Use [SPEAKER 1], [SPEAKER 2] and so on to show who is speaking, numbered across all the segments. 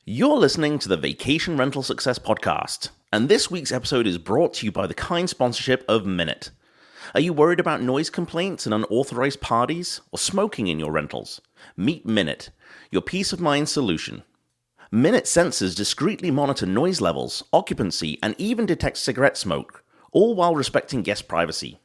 [SPEAKER 1] You're listening to the Vacation Rental Success Podcast, and this week's episode is brought to you by the kind sponsorship of Minute. Are you worried about noise complaints and unauthorized parties, or smoking in your rentals? Meet Minute, your peace of mind solution. Minute sensors discreetly monitor noise levels, occupancy, and even detect cigarette smoke, all while respecting guest privacy.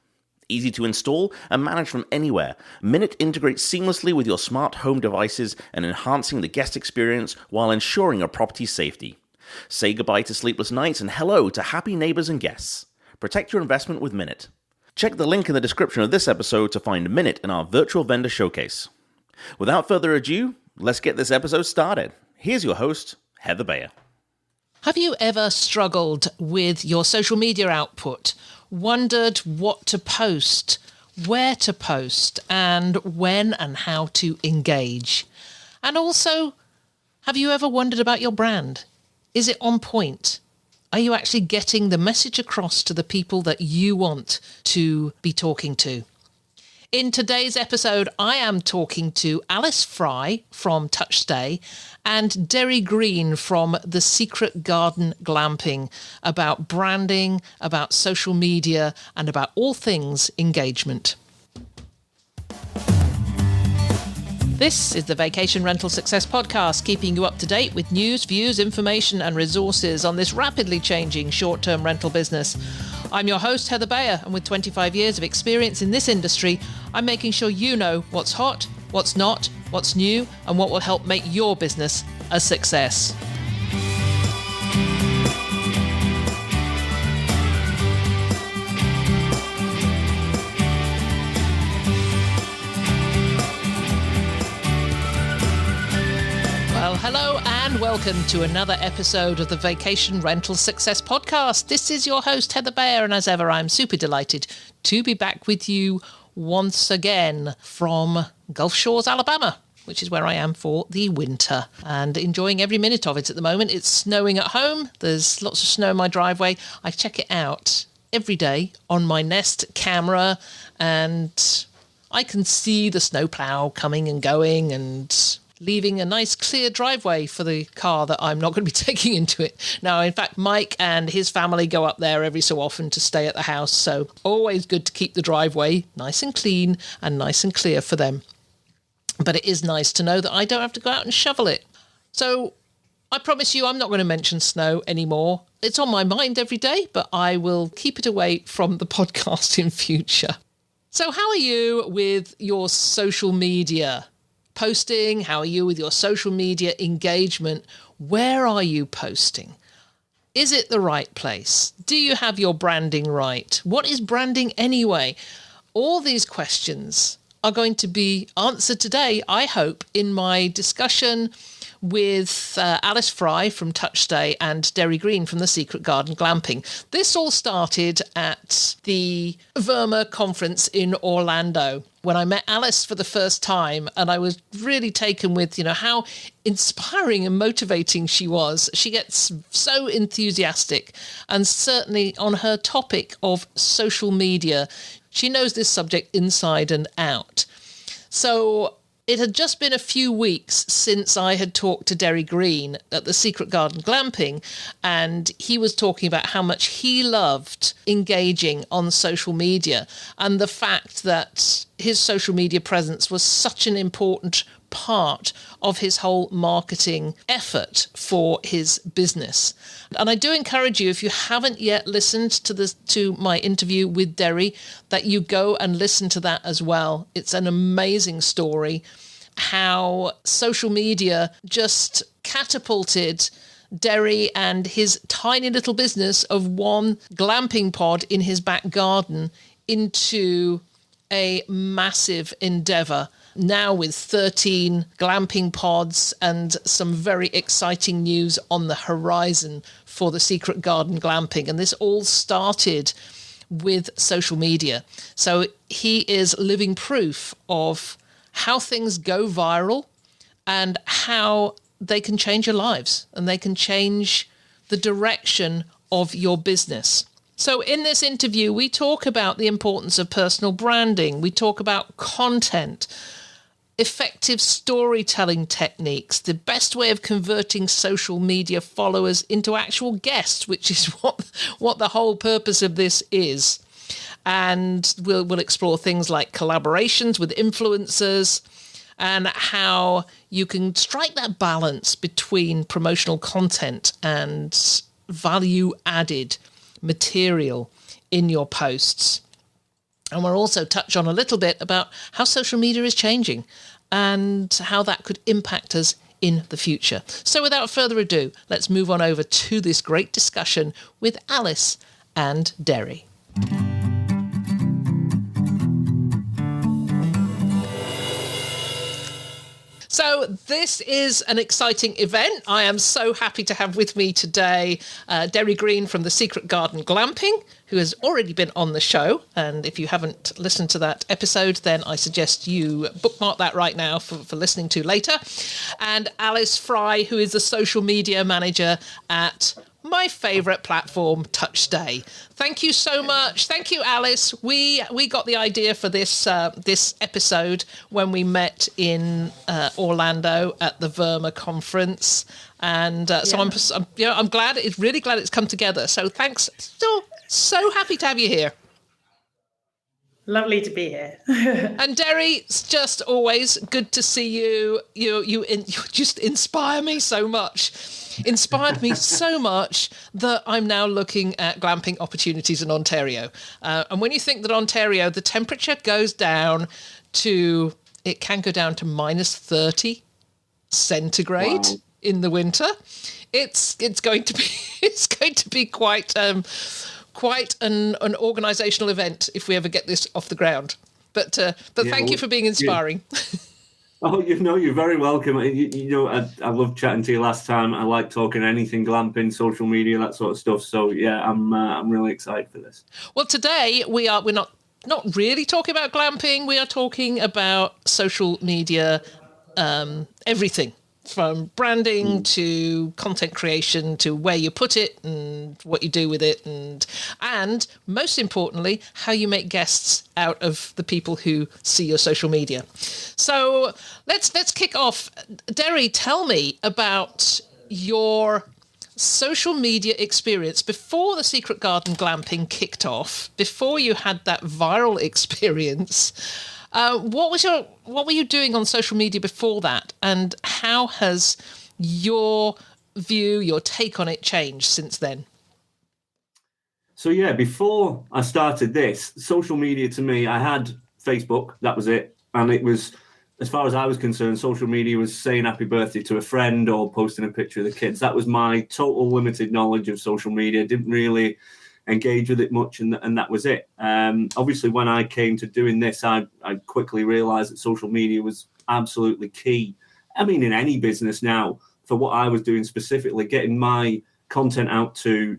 [SPEAKER 1] Easy to install and manage from anywhere, Minute integrates seamlessly with your smart home devices and enhancing the guest experience while ensuring your property's safety. Say goodbye to sleepless nights and hello to happy neighbors and guests. Protect your investment with Minute. Check the link in the description of this episode to find Minute in our virtual vendor showcase. Without further ado, let's get this episode started. Here's your host, Heather Bayer.
[SPEAKER 2] Have you ever struggled with your social media output? Wondered what to post, where to post, and when and how to engage? And also, have you ever wondered about your brand? Is it on point? Are you actually getting the message across to the people that you want to be talking to? In today's episode, I am talking to Alice Fry from Touchstay and Derry Green from The Secret Garden Glamping about branding, about social media, and about all things engagement. This is the Vacation Rental Success Podcast, keeping you up to date with news, views, information, and resources on this rapidly changing short-term rental business. I'm your host, Heather Bayer, and with 25 years of experience in this industry, I'm making sure you know what's hot, what's not, what's new, and what will help make your business a success. Well, hello and welcome to another episode of the Vacation Rental Success Podcast. This is your host, Heather Bayer, and as ever, I'm super delighted to be back with you once again from Gulf Shores, Alabama, which is where I am for the winter and enjoying every minute of it at the moment. It's snowing at home. There's lots of snow in my driveway. I check it out every day on my Nest camera and I can see the snowplow coming and going and leaving a nice clear driveway for the car that I'm not going to be taking into it. Now, in fact, Mike and his family go up there every so often to stay at the house, so always good to keep the driveway nice and clean and nice and clear for them. But it is nice to know that I don't have to go out and shovel it. So I promise you I'm not going to mention snow anymore. It's on my mind every day, but I will keep it away from the podcast in future. So how are you with your social media posting? How are you with your social media engagement? Where are you posting? Is it the right place? Do you have your branding right? What is branding anyway? All these questions are going to be answered today, I hope, in my discussion with Alice Fry from Touchstay and Derry Green from The Secret Garden Glamping. This all started at the VRS conference in Orlando when I met Alice for the first time, and I was really taken with, how inspiring and motivating she was. She gets so enthusiastic, and certainly on her topic of social media, she knows this subject inside and out. So it had just been a few weeks since I had talked to Derry Green at the Secret Garden Glamping, and he was talking about how much he loved engaging on social media and the fact that his social media presence was such an important part of his whole marketing effort for his business. And I do encourage you, if you haven't yet listened to my interview with Derry, that you go and listen to that as well. It's an amazing story how social media just catapulted Derry and his tiny little business of one glamping pod in his back garden into a massive endeavor, now with 13 glamping pods and some very exciting news on the horizon for the Secret Garden Glamping. And this all started with social media. So he is living proof of how things go viral and how they can change your lives and they can change the direction of your business. So in this interview, we talk about the importance of personal branding. We talk about content. effective storytelling techniques, the best way of converting social media followers into actual guests, which is what the whole purpose of this is. And we'll explore things like collaborations with influencers and how you can strike that balance between promotional content and value-added material in your posts. And we'll also touch on a little bit about how social media is changing and how that could impact us in the future. So without further ado, let's move on over to this great discussion with Alice and Derry. So this is an exciting event. I am so happy to have with me today Derry Green from the Secret Garden Glamping, who has already been on the show. And if you haven't listened to that episode, then I suggest you bookmark that right now for listening to later. And Alice Fry, who is the social media manager at my favourite platform, TouchStay. Thank you so much. Thank you, Alice. We got the idea for this episode when we met in Orlando at the Verma conference, and so I'm glad. Really glad it's come together. So thanks. So happy to have you here.
[SPEAKER 3] Lovely to be here.
[SPEAKER 2] And Derry, it's just always good to see you. You just inspire me so much. Inspired me so much that I'm now looking at glamping opportunities in Ontario. And when you think that Ontario, the temperature goes down to, it can go down to minus 30 centigrade in the winter. It's going to be quite an organisational event if we ever get this off the ground. But thank you for being inspiring.
[SPEAKER 4] Yeah. Oh, you're very welcome. I loved chatting to you last time. I like talking anything glamping, social media, that sort of stuff. So yeah, I'm really excited for this.
[SPEAKER 2] Well, today we're not really talking about glamping. We are talking about social media, everything from branding to content creation to where you put it and what you do with it, and most importantly, how you make guests out of the people who see your social media. So let's kick off. Derry, tell me about your social media experience before the Secret Garden Glamping kicked off, before you had that viral experience. What were you doing on social media before that, and how has your view, your take on it changed since then?
[SPEAKER 4] So yeah, before I started this, social media to me, I had Facebook, that was it. And it was, as far as I was concerned, social media was saying happy birthday to a friend or posting a picture of the kids. That was my total limited knowledge of social media. Didn't really engage with it much, and that was it. Obviously, when I came to doing this, I quickly realised that social media was absolutely key. I mean, in any business now, for what I was doing specifically, getting my content out to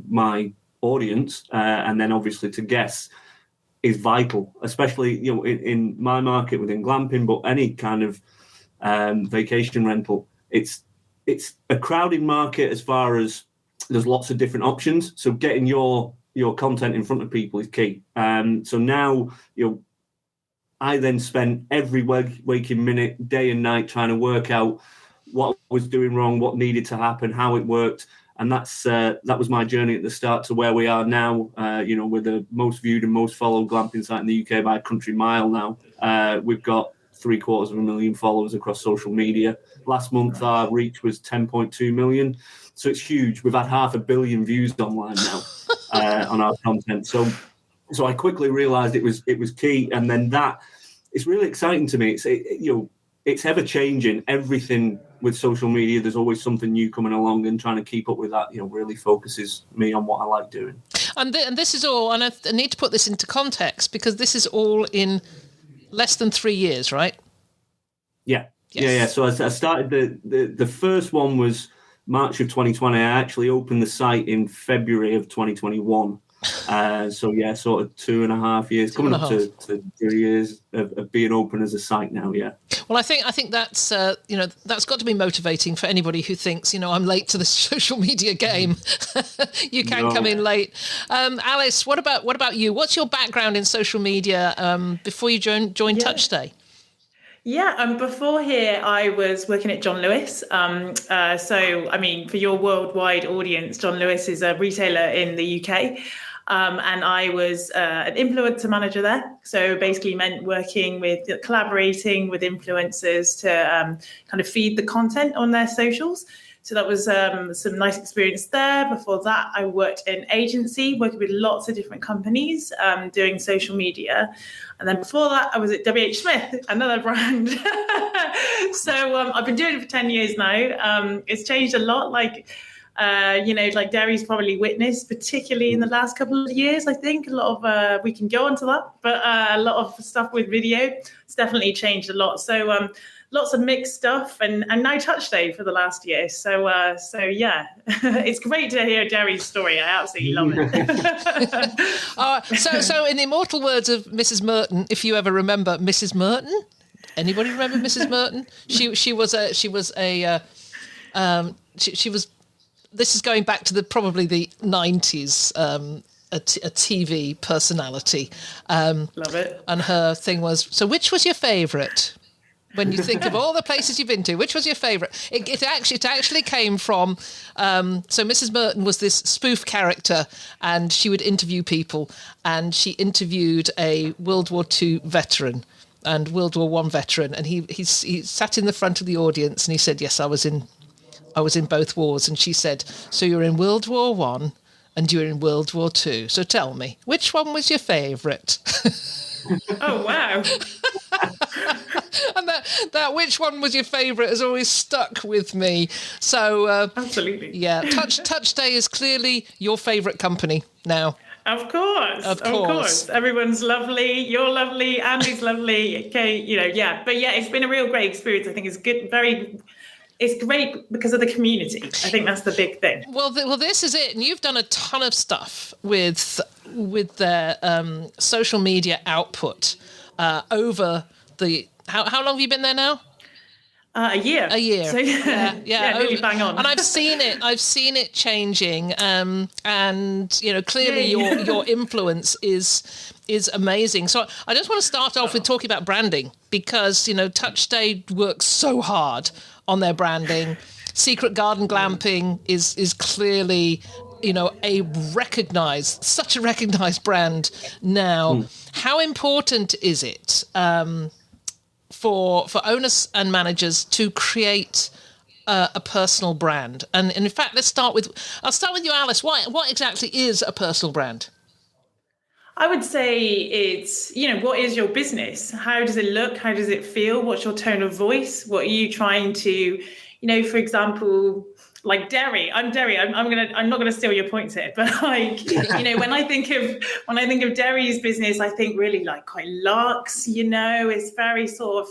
[SPEAKER 4] my audience, and then obviously to guests, is vital, especially in my market within glamping, but any kind of vacation rental. It's a crowded market as far as there's lots of different options. So getting your content in front of people is key. So now, I then spent every waking minute, day and night, trying to work out what I was doing wrong, what needed to happen, how it worked. And that was my journey at the start to where we are now. We're the most viewed and most followed glamping site in the UK by a country mile now. We've got 750,000 followers across social media. Last month, our reach was 10.2 million. So it's huge. We've had 500 million views online now on our content. So I quickly realised it was key, and then it's really exciting to me. It's ever changing. Everything with social media, there's always something new coming along, and trying to keep up with that, really focuses me on what I like doing.
[SPEAKER 2] And this is all, and I need to put this into context because this is all in less than 3 years, right?
[SPEAKER 4] Yeah.
[SPEAKER 2] Yes.
[SPEAKER 4] Yeah. So I started the first one was March of 2020. I actually opened the site in February of 2021. So yeah, sort of 2.5 years, coming up to 3 years of being open as a site now. Yeah.
[SPEAKER 2] Well, I think that's that's got to be motivating for anybody who thinks I'm late to the social media game. You can come in late. Alice, what about you? What's your background in social media before you joined TouchStay?
[SPEAKER 3] Yeah, before here, I was working at John Lewis. For your worldwide audience, John Lewis is a retailer in the UK. And I was an influencer manager there. So basically meant collaborating with influencers to kind of feed the content on their socials. So that was some nice experience there. Before that, I worked in agency, working with lots of different companies, doing social media. And then before that, I was at WH Smith, another brand. So I've been doing it for 10 years now. It's changed a lot. Like Derry's probably witnessed, particularly in the last couple of years, I think. A lot of, we can go on to that, but a lot of stuff with video, it's definitely changed a lot. So lots of mixed stuff and now Touch Day for the last year. So yeah, it's great to hear Derry's story. I absolutely love it.
[SPEAKER 2] So in the immortal words of Mrs. Merton, if you ever remember Mrs. Merton, anybody remember Mrs. Merton? She was. This is going back to probably the 90s. A TV personality.
[SPEAKER 3] Love it.
[SPEAKER 2] And her thing was, so which was your favourite? When you think of all the places you've been to, which was your favourite? It actually came from. So Mrs. Merton was this spoof character, and she would interview people, and she interviewed a World War II veteran and World War I veteran, and he sat in the front of the audience, and he said, "Yes, I was in both wars." And she said, "So you're in World War I, and you're in World War II. So tell me, which one was your favourite?"
[SPEAKER 3] Oh wow.
[SPEAKER 2] And that which one was your favourite has always stuck with me. So
[SPEAKER 3] absolutely,
[SPEAKER 2] yeah. Touch Day is clearly your favourite company now.
[SPEAKER 3] Of course. Everyone's lovely. You're lovely. Andy's lovely. Okay, yeah. But yeah, it's been a real great experience. I think it's good. It's great because of the community. I think that's the big thing.
[SPEAKER 2] Well, this is it. And you've done a ton of stuff with their social media output over the. How long have you been there now?
[SPEAKER 3] A year.
[SPEAKER 2] So, yeah,
[SPEAKER 3] really bang on.
[SPEAKER 2] And I've seen it changing. And clearly your influence is amazing. So I just want to start off with talking about branding, because Touch Day works so hard on their branding. Secret Garden Glamping is clearly such a recognized brand now. How important is it for owners and managers to create a personal brand? And in fact, I'll start with you, Alice. What exactly is a personal brand?
[SPEAKER 3] I would say it's, what is your business? How does it look? How does it feel? What's your tone of voice? What are you trying to, for example, like Derry. I'm Derry. I'm not gonna steal your points here, but like, when I think of Derry's business, I think really like quite luxe. It's very sort of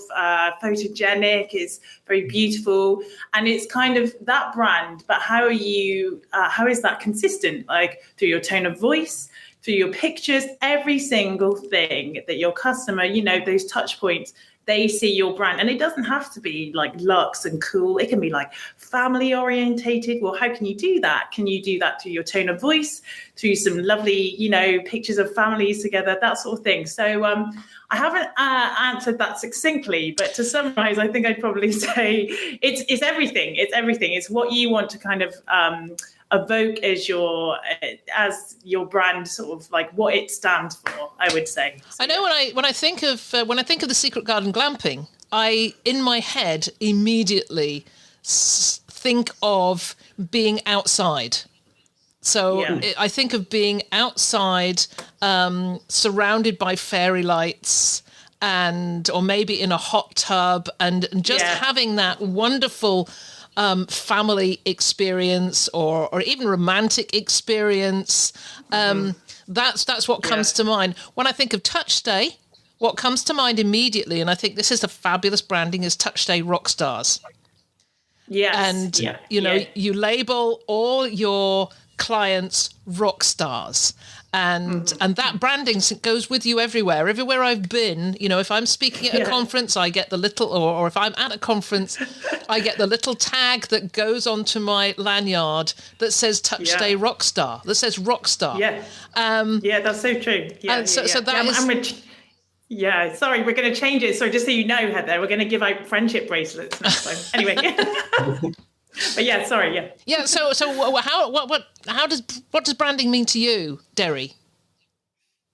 [SPEAKER 3] photogenic. It's very beautiful, and it's kind of that brand. But how is that consistent? Like through your tone of voice, through your pictures, every single thing that your customer, those touch points, they see your brand. And it doesn't have to be like luxe and cool. It can be like family orientated. Well, how can you do that? Can you do that through your tone of voice, through some lovely, pictures of families together, that sort of thing? So I haven't answered that succinctly, but to summarize, I think I'd probably say it's everything. It's everything. It's what you want to kind of evoke as your brand, sort of like what it stands for, I would say. So,
[SPEAKER 2] I know when I think of the Secret Garden Glamping, I in my head immediately think of being outside. So I think of being outside, surrounded by fairy lights, or maybe in a hot tub, and just having that wonderful family experience, or even romantic experience. That's what comes to mind when I think of Touch Day. What comes to mind immediately, and I think this is a fabulous branding, is Touch Day rock stars.
[SPEAKER 3] Yes,
[SPEAKER 2] and you label all your clients rock stars, and that branding goes with you everywhere I've been. If I'm speaking at a conference, I get the little, or if I'm at a conference, I get the little tag that goes onto my lanyard that says Touch Day rock star, that says rock star.
[SPEAKER 3] That's so true. Yeah, sorry, we're going to change it. So just so you know, Heather, we're going to give out friendship bracelets next time. Anyway, but yeah, sorry, yeah.
[SPEAKER 2] Yeah. So how does branding mean to you, Derry?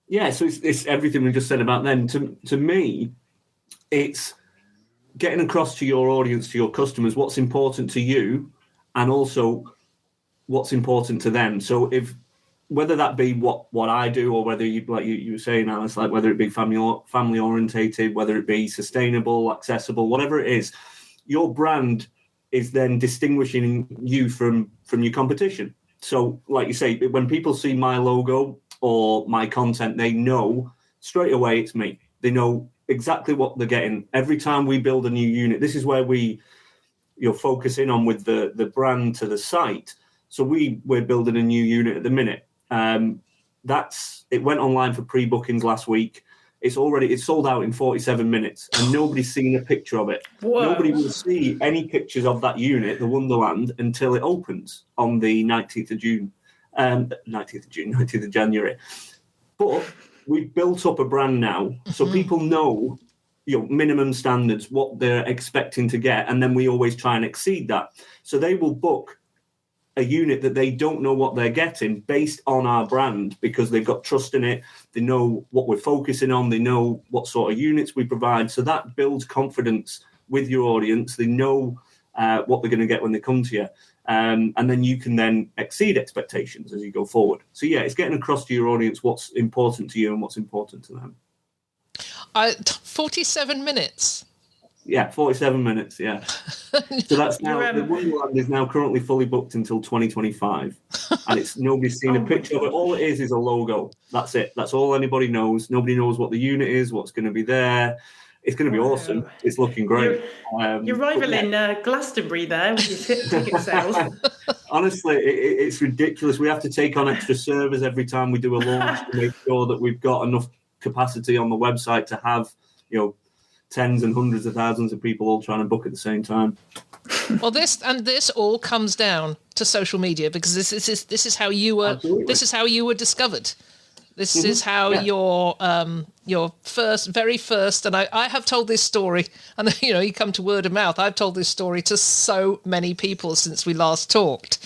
[SPEAKER 4] Yeah, so it's everything we just said about then. To me, it's getting across to your audience, to your customers, what's important to you, and also what's important to them. So whether that be what I do, or whether you were saying, Alice, like whether it be family orientated, whether it be sustainable, accessible, whatever it is, your brand is then distinguishing you from your competition. So, like you say, when people see my logo or my content, they know straight away it's me. They know exactly what they're getting. Every time we build a new unit, this is where you're focusing on with the brand to the site. So we're building a new unit at the minute. It went online for pre-bookings last week. It's sold out in 47 minutes, and nobody's seen a picture of it.
[SPEAKER 3] Whoa.
[SPEAKER 4] Nobody will see any pictures of that unit, the Wonderland, until it opens on the 19th of January. But we've built up a brand now, so people know, minimum standards, what they're expecting to get, and then we always try and exceed that. So they will book a unit that they don't know what they're getting based on our brand, because they've got trust in it. They know what we're focusing on. They know what sort of units we provide. So that builds confidence with your audience. They know what they're going to get when they come to you. And then you can then exceed expectations as you go forward. So yeah, it's getting across to your audience what's important to you and what's important to them.
[SPEAKER 2] 47 minutes.
[SPEAKER 4] Yeah, 47 minutes, yeah. So that's now, the Wonderland is now currently fully booked until 2025. And nobody's seen a picture of it. All it is a logo. That's it. That's all anybody knows. Nobody knows what the unit is, what's going to be there. It's going to be awesome. It's looking great.
[SPEAKER 3] You're rivaling Glastonbury there with your ticket sales.
[SPEAKER 4] Honestly, it's ridiculous. We have to take on extra servers every time we do a launch to make sure that we've got enough capacity on the website to have, tens and hundreds of thousands of people all trying to book at the same time.
[SPEAKER 2] Well, this all comes down to social media, because this is how you were. Absolutely. This is how you were discovered. This is how your very first, and I have told this story, and you come to word of mouth. I've told this story to so many people since we last talked.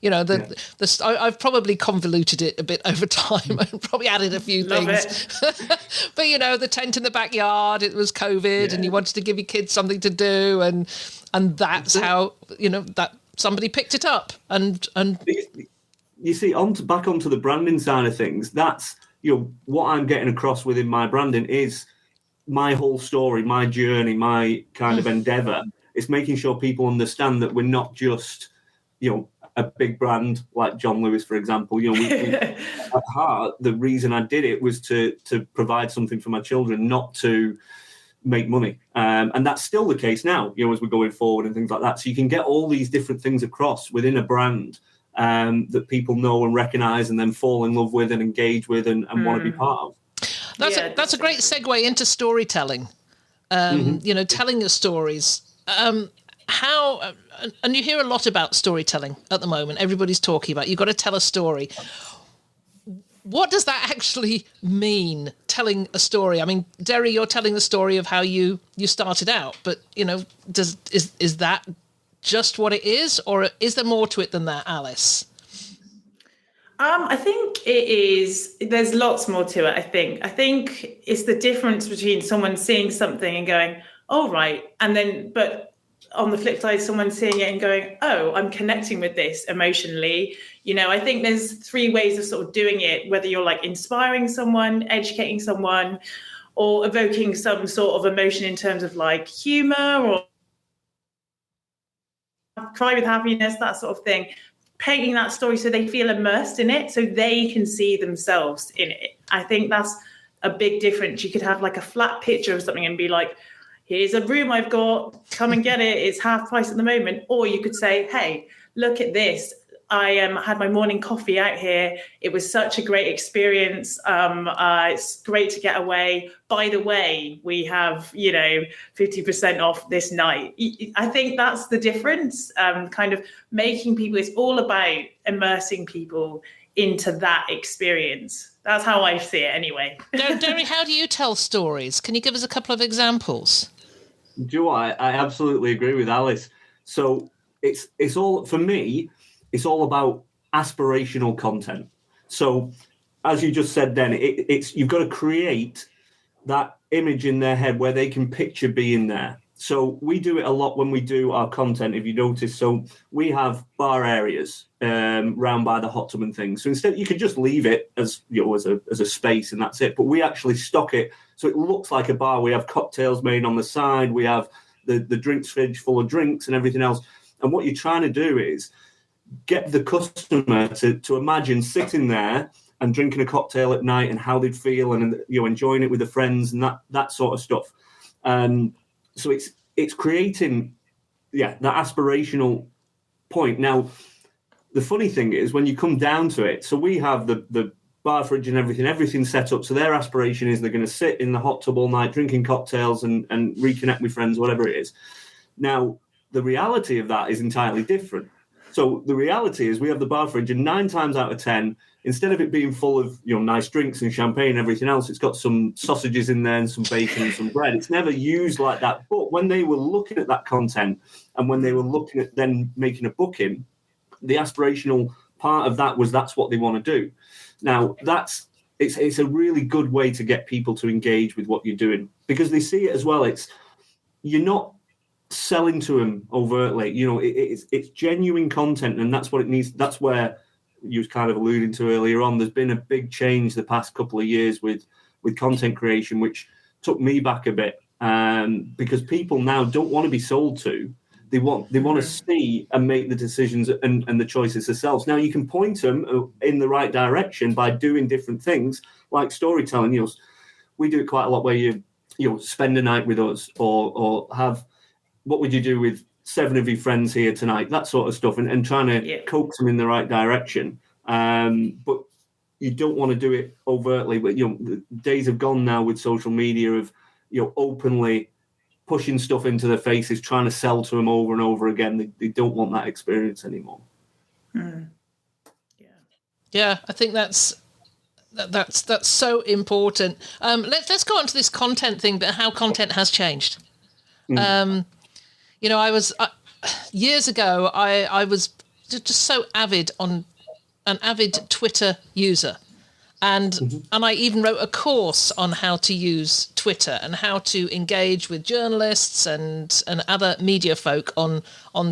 [SPEAKER 2] I've probably convoluted it a bit over time and probably added a few things. But the tent in the backyard, it was COVID, and you wanted to give your kids something to do, and that's how that somebody picked it up and.
[SPEAKER 4] You see, back onto the branding side of things, that's what I'm getting across within my branding is my whole story, my journey, my kind of endeavour. It's making sure people understand that we're not just, a big brand like John Lewis, for example. At heart, the reason I did it was to provide something for my children, not to make money. And that's still the case now, as we're going forward and things like that. So you can get all these different things across within a brand that people know and recognise and then fall in love with and engage with and want to be part of.
[SPEAKER 2] That's a great segue into storytelling. Telling your stories. How and you hear a lot about storytelling at the moment. Everybody's talking about you've got to tell a story. What does that actually mean, telling a story? I mean, Derry, you're telling the story of how you started out, but is that just what it is, or is there more to it than that, Alice?
[SPEAKER 3] I think it is. There's lots more to it. I think it's the difference between someone seeing something and going, "Oh, right," and then, but on the flip side, someone seeing it and going, "Oh, I'm connecting with this emotionally." I think there's three ways of sort of doing it. Whether you're like inspiring someone, educating someone, or evoking some sort of emotion in terms of like humor or cry with happiness, that sort of thing, painting that story so they feel immersed in it, so they can see themselves in it. I think that's a big difference. You could have like a flat picture of something and be like, here's a room I've got, come and get it, it's half price at the moment. Or you could say, hey, look at this. I had my morning coffee out here. It was such a great experience. It's great to get away. By the way, we have, 50% off this night. I think that's the difference. Kind of making people, it's all about immersing people into that experience. That's how I see it anyway.
[SPEAKER 2] Derry, how do you tell stories? Can you give us a couple of examples?
[SPEAKER 4] Do you know what? I absolutely agree with Alice. So it's all, for me, it's all about aspirational content. So as you just said then, it's you've got to create that image in their head where they can picture being there. So we do it a lot when we do our content, if you notice. So we have bar areas round by the hot tub and things. So instead, you could just leave it as, you know, as a space and that's it. But we actually stock it so it looks like a bar. We have cocktails made on the side. We have the drinks fridge full of drinks and everything else. And what you're trying to do is get the customer to imagine sitting there and drinking a cocktail at night and how they'd feel, and, you know, enjoying it with the friends and that sort of stuff. So it's creating, that aspirational point. Now, the funny thing is when you come down to it, so we have the bar fridge and everything set up. So their aspiration is they're going to sit in the hot tub all night, drinking cocktails and reconnect with friends, whatever it is. Now, the reality of that is entirely different. So the reality is we have the bar fridge, and 9 times out of 10, instead of it being full of, you know, nice drinks and champagne and everything else, it's got some sausages in there and some bacon and some bread. It's never used like that. But when they were looking at that content and when they were looking at then making a booking, the aspirational part of that was that's what they want to do. Now, it's a really good way to get people to engage with what you're doing, because they see it as well. You're not selling to them overtly, you know, it's genuine content, and that's what it needs. That's where you was kind of alluding to earlier on. There's been a big change the past couple of years with content creation, which took me back a bit, because people now don't want to be sold to. They want to see and make the decisions and the choices themselves. Now, you can point them in the right direction by doing different things like storytelling. You know, we do it quite a lot where you spend a night with us, or have, what would you do with 7 of your friends here tonight, that sort of stuff, and trying to coax them in the right direction. But you don't want to do it overtly. But, you know, the days have gone now with social media of, you know, openly pushing stuff into their faces, trying to sell to them over and over again. They don't want that experience anymore.
[SPEAKER 2] Yeah, I think that's so important. Let's go on to this content thing, but how content has changed. You know, I was years ago, I was just so an avid Twitter user. And I even wrote a course on how to use Twitter and how to engage with journalists and other media folk on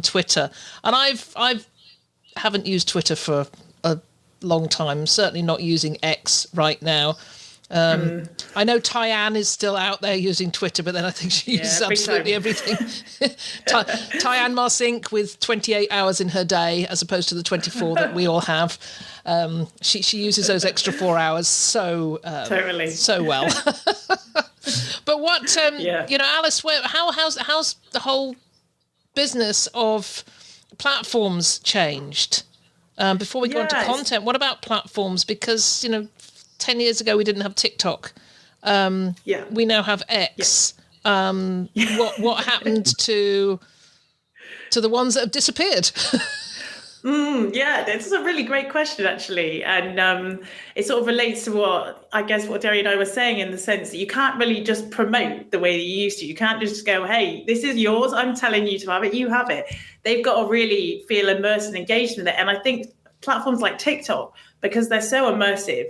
[SPEAKER 2] Twitter. And I haven't used Twitter for a long time. Certainly not using X right now. I know Tyann is still out there using Twitter, but then I think she uses absolutely everything. Tyann Marcink with 28 hours in her day as opposed to the 24 that we all have. She uses those extra 4 hours so well. But what you know, Alice, how's the whole business of platforms changed? Before we go into content, what about platforms? Because, you know, 10 years ago we didn't have TikTok. We now have X. What happened to the ones that have disappeared?
[SPEAKER 3] This is a really great question, actually. And it sort of relates to what Derry and I were saying, in the sense that you can't really just promote the way that you used to. You can't just go, hey, this is yours, I'm telling you to have it, you have it. They've got to really feel immersed and engaged with it. And I think platforms like TikTok, because they're so immersive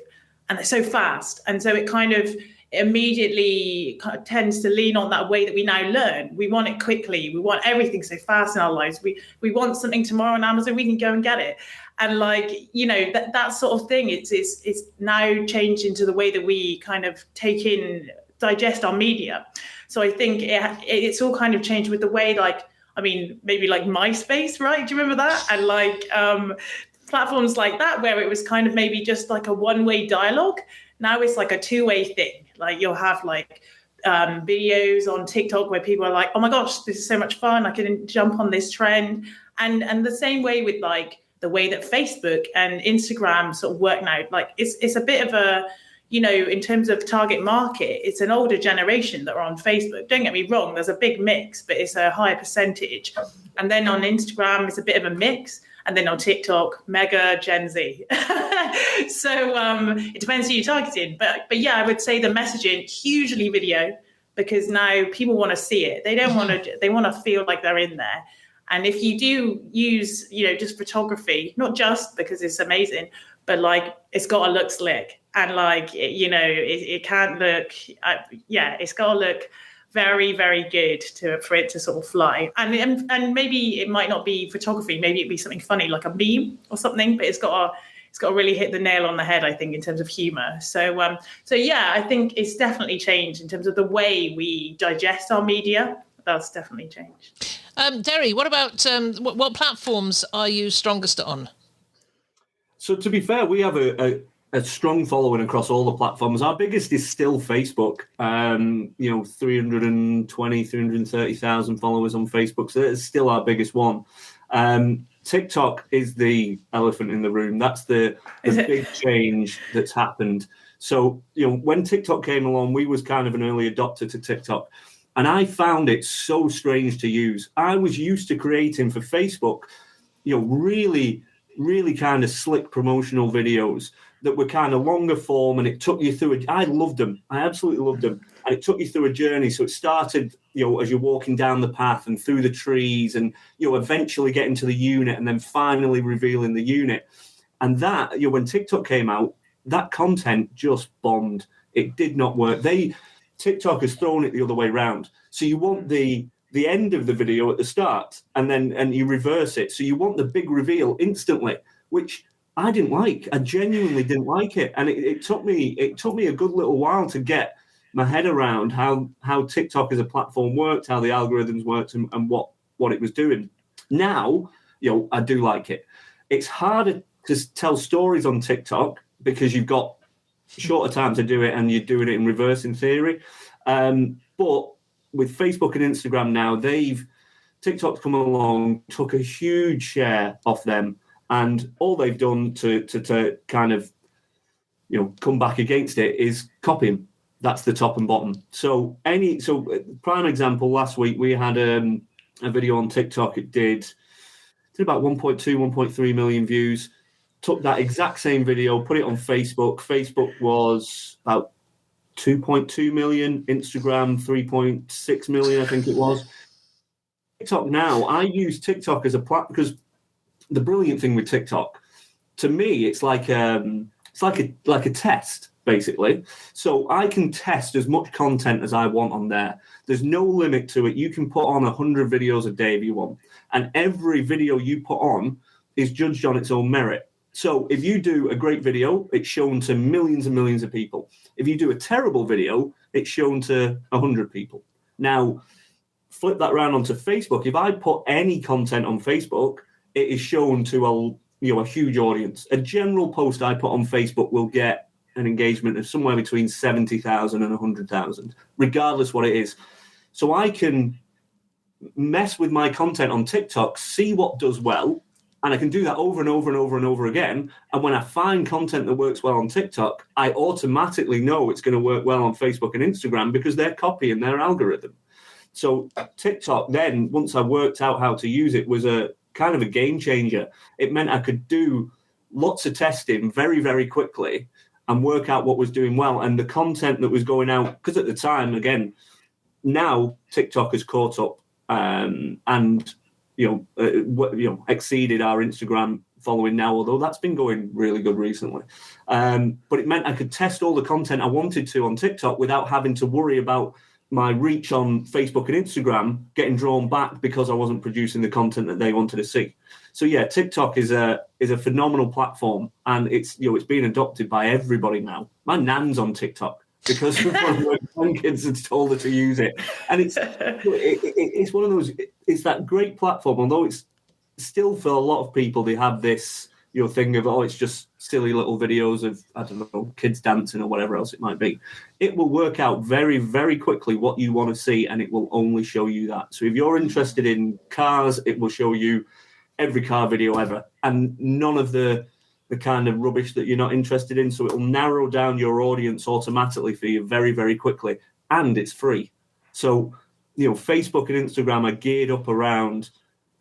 [SPEAKER 3] and they're so fast, and so it kind of immediately kind of tends to lean on that way that we now learn. We want it quickly. We want everything so fast in our lives. We want something tomorrow on Amazon, we can go and get it. And, like, you know, that sort of thing, it's now changed into the way that we kind of digest our media. So I think it's all kind of changed with the way, like, I mean, maybe like MySpace, right? Do you remember that? And like platforms like that, where it was kind of maybe just like a one-way dialogue. Now it's like a two-way thing. Like, you'll have like videos on TikTok where people are like, oh my gosh, this is so much fun, I can jump on this trend. And the same way with like the way that Facebook and Instagram sort of work now. Like it's a bit of a, in terms of target market, it's an older generation that are on Facebook. Don't get me wrong, there's a big mix, but it's a higher percentage. And then on Instagram, it's a bit of a mix. And then on TikTok, mega Gen Z. So it depends who you're targeting. But yeah, I would say the messaging, hugely video, because now people want to see it. They don't want to, they want to feel like they're in there. And if you do use, just photography, not just because it's amazing, but like it's got to look slick. And like, it can't look, it's got to look very, very good for it to sort of fly. And maybe it might not be photography, maybe it'd be something funny like a meme or something, but it's got to really hit the nail on the head, I think, in terms of humor. So yeah, I think it's definitely changed in terms of the way we digest our media. That's definitely changed.
[SPEAKER 2] Derry, what about what platforms are you strongest on?
[SPEAKER 4] So to be fair, we have a strong following across all the platforms. Our biggest is still Facebook. 330,000 followers on Facebook. So it's still our biggest one. TikTok is the elephant in the room. That's the big change that's happened. So, when TikTok came along, we was kind of an early adopter to TikTok. And I found it so strange to use. I was used to creating for Facebook, really, really kind of slick promotional videos that were kind of longer form, and it took you through I loved them. I absolutely loved them. And it took you through a journey. So it started, as you're walking down the path and through the trees and, eventually getting to the unit and then finally revealing the unit. And that, when TikTok came out, that content just bombed. It did not work. TikTok has thrown it the other way around. So you want the end of the video at the start and you reverse it. So you want the big reveal instantly, which I didn't like. I genuinely didn't like it. And it took me a good little while to get my head around how TikTok as a platform worked, how the algorithms worked and what it was doing. Now, I do like it. It's harder to tell stories on TikTok because you've got shorter time to do it and you're doing it in reverse in theory. But with Facebook and Instagram now, TikTok's come along, took a huge share off them. And all they've done to kind of, come back against it is copy them. That's the top and bottom. So prime example, last week we had a video on TikTok. It did about 1.2, 1.3 million views. Took that exact same video, put it on Facebook. Facebook was about 2.2 million. Instagram, 3.6 million, I think it was. TikTok now, I use TikTok as a platform because the brilliant thing with TikTok, to me, it's like a test, basically. So I can test as much content as I want on there. There's no limit to it. You can put on 100 videos a day if you want. And every video you put on is judged on its own merit. So if you do a great video, it's shown to millions and millions of people. If you do a terrible video, it's shown to 100 people. Now, flip that around onto Facebook. If I put any content on Facebook, it is shown to a huge audience. A general post I put on Facebook will get an engagement of somewhere between 70,000 and 100,000, regardless what it is. So I can mess with my content on TikTok, see what does well, and I can do that over and over and over and over again. And when I find content that works well on TikTok, I automatically know it's going to work well on Facebook and Instagram because they're copying their algorithm. So TikTok then, once I worked out how to use it, was a kind of a game changer. It meant I could do lots of testing very, very quickly and work out what was doing well. And the content that was going out, because at the time, again, now TikTok has caught up and exceeded our Instagram following now, although that's been going really good recently. But it meant I could test all the content I wanted to on TikTok without having to worry about my reach on Facebook and Instagram getting drawn back because I wasn't producing the content that they wanted to see. So yeah, TikTok is a phenomenal platform, and it's being adopted by everybody now. My nan's on TikTok because one of my grandkids has told her to use it, and it's one of those. It's that great platform, although it's still for a lot of people they have this thing of it's just silly little videos of kids dancing or whatever else it might be. It will work out very, very quickly what you want to see, and it will only show you that. So if you're interested in cars, it will show you every car video ever, and none of the the kind of rubbish that you're not interested in. So it'll narrow down your audience automatically for you very, very quickly. And it's free. So, Facebook and Instagram are geared up around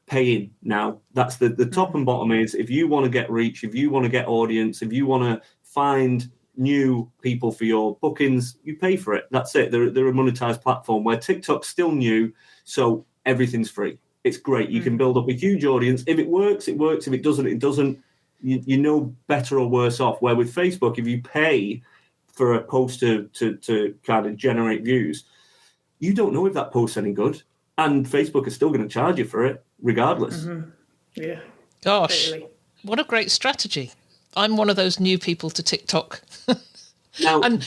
[SPEAKER 4] paying now. That's the top and bottom is, if you want to get reach, if you want to get audience, if you want to find new people for your bookings, you pay for it. That's it. They're a monetized platform, where TikTok's still new. So everything's free. It's great. You can build up a huge audience. If it works, it works. If it doesn't, it doesn't. You're no better or worse off. Where with Facebook, if you pay for a post to kind of generate views, you don't know if that post's any good. And Facebook is still going to charge you for it, regardless.
[SPEAKER 3] Yeah.
[SPEAKER 2] Gosh,
[SPEAKER 3] Totally.
[SPEAKER 2] what a great strategy. I'm one of those new people to TikTok.
[SPEAKER 4] Now, on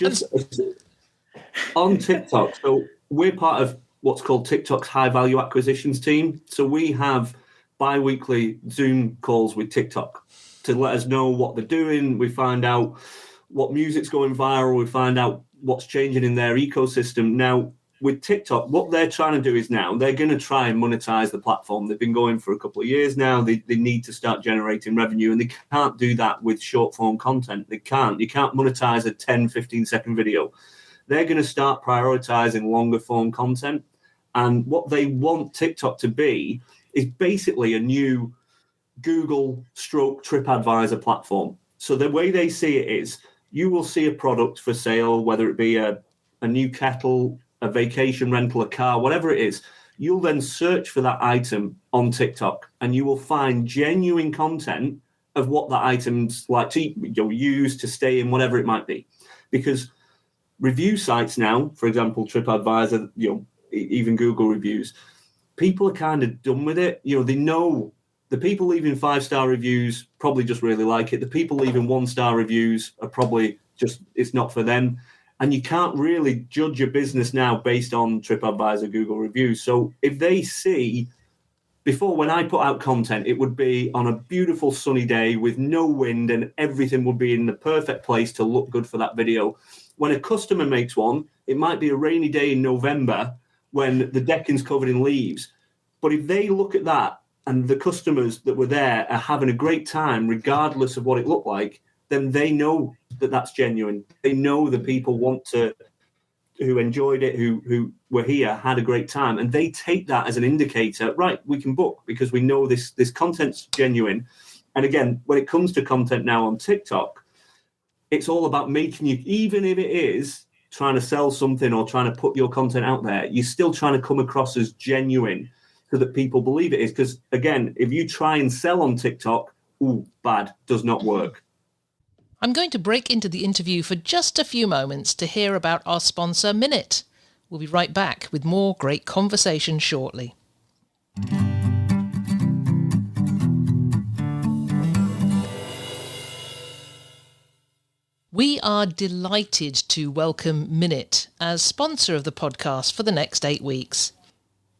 [SPEAKER 4] TikTok, so we're part of what's called TikTok's high value acquisitions team. So we have bi-weekly Zoom calls with TikTok to let us know what they're doing. We find out what music's going viral. We find out what's changing in their ecosystem. Now, with TikTok, what they're trying to do is now they're going to try and monetize the platform. They've been going for a couple of years now. They need to start generating revenue, and they can't do that with short form content. They can't. You can't monetize a 10, 15-second video. They're going to start prioritizing longer form content. And what they want TikTok to be is basically a new Google stroke TripAdvisor platform. So the way they see it is, you will see a product for sale, whether it be a new kettle, a vacation rental, a car, whatever it is. You'll then search for that item on TikTok, and you will find genuine content of what that item's like to use, to stay in, whatever it might be. Because review sites now, for example, TripAdvisor, even Google reviews, people are kind of done with it. They know the people leaving 5-star reviews probably just really like it. The people leaving 1-star reviews are probably just, it's not for them. And you can't really judge your business now based on TripAdvisor, Google reviews. So if they see, before, when I put out content, it would be on a beautiful sunny day with no wind, and everything would be in the perfect place to look good for that video. When a customer makes one, it might be a rainy day in November when the decking's covered in leaves. But if they look at that and the customers that were there are having a great time, regardless of what it looked like, then they know that that's genuine. They know the people who enjoyed it, who were here, had a great time. And they take that as an indicator, right, we can book because we know this content's genuine. And again, when it comes to content now on TikTok, it's all about making you, even if it is trying to sell something or trying to put your content out there, you're still trying to come across as genuine so that people believe it is. Because again, if you try and sell on TikTok, bad, does not work.
[SPEAKER 2] I'm going to break into the interview for just a few moments to hear about our sponsor, Minute. We'll be right back with more great conversation shortly. We are delighted to welcome Minute as sponsor of the podcast for the next 8 weeks.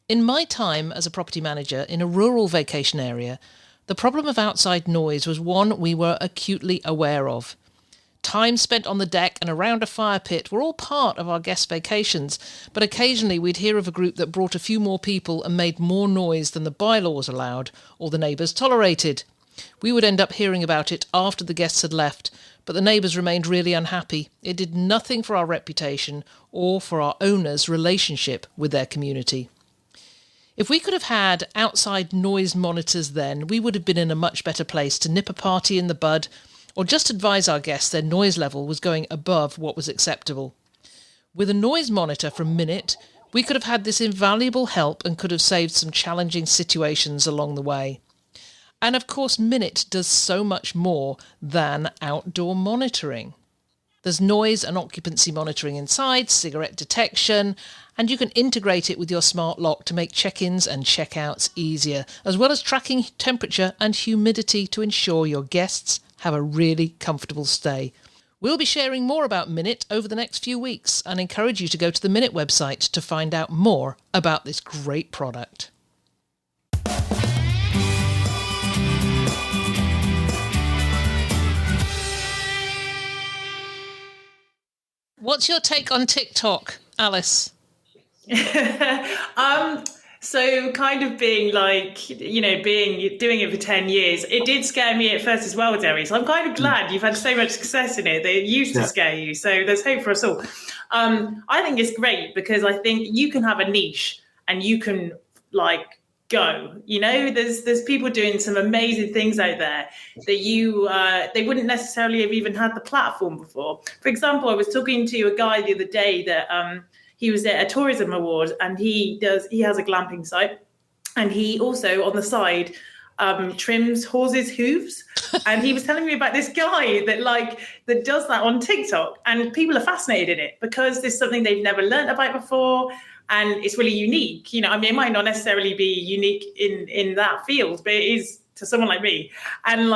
[SPEAKER 2] In my time as a property manager in a rural vacation area, the problem of outside noise was one we were acutely aware of. Time spent on the deck and around a fire pit were all part of our guest vacations, but occasionally we'd hear of a group that brought a few more people and made more noise than the bylaws allowed or the neighbours tolerated. We would end up hearing about it after the guests had left, but the neighbours remained really unhappy. It did nothing for our reputation or for our owners' relationship with their community. If we could have had outside noise monitors then, we would have been in a much better place to nip a party in the bud or just advise our guests their noise level was going above what was acceptable. With a noise monitor from Minute, we could have had this invaluable help and could have saved some challenging situations along the way. And of course, Minute does so much more than outdoor monitoring. There's noise and occupancy monitoring inside, cigarette detection, and you can integrate it with your smart lock to make check-ins and check-outs easier, as well as tracking temperature and humidity to ensure your guests have a really comfortable stay. We'll be sharing more about Minute over the next few weeks and encourage you to go to the Minute website to find out more about this great product. What's your take on TikTok, Alice?
[SPEAKER 3] So kind of being like, doing it for 10 years, it did scare me at first as well, Derry. So I'm kind of glad you've had so much success in it that it used to scare you. So there's hope for us all. I think it's great because I think you can have a niche and you can go. There's people doing some amazing things out there that they wouldn't necessarily have even had the platform before. For example, I was talking to a guy the other day that he was at a tourism award, and he has a glamping site, and he also on the side trims horses' hooves. And he was telling me about this guy that does that on TikTok, and people are fascinated in it because there's something they've never learned about before. And it's really unique. It might not necessarily be unique in that field, but it is to someone like me. And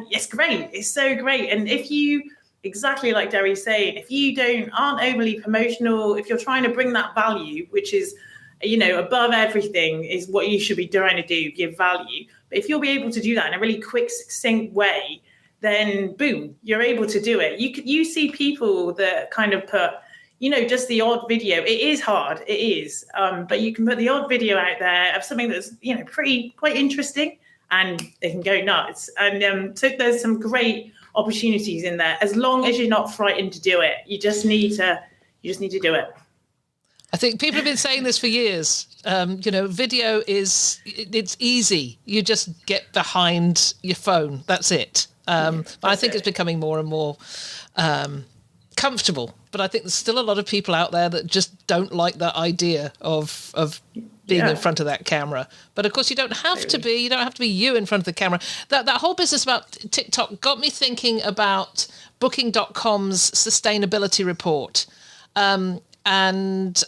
[SPEAKER 3] it's great. It's so great. And if you, exactly like Derry's saying, if you aren't overly promotional, if you're trying to bring that value, which is, above everything, is what you should be trying to do, give value. But if you'll be able to do that in a really quick, succinct way, then boom, you're able to do it. You see people that kind of put, just the odd video. It is hard, it is. But you can put the odd video out there of something that's, quite interesting, and they can go nuts. And so there's some great opportunities in there, as long as you're not frightened to do it. You just need to do it.
[SPEAKER 2] I think people have been saying this for years. Video it's easy. You just get behind your phone. That's it. But I think it's becoming more and more comfortable. But I think there's still a lot of people out there that just don't like that idea of being in front of that camera. But of course, you don't have to be. You don't have to be you in front of the camera. That whole business about TikTok got me thinking about Booking.com's sustainability report, and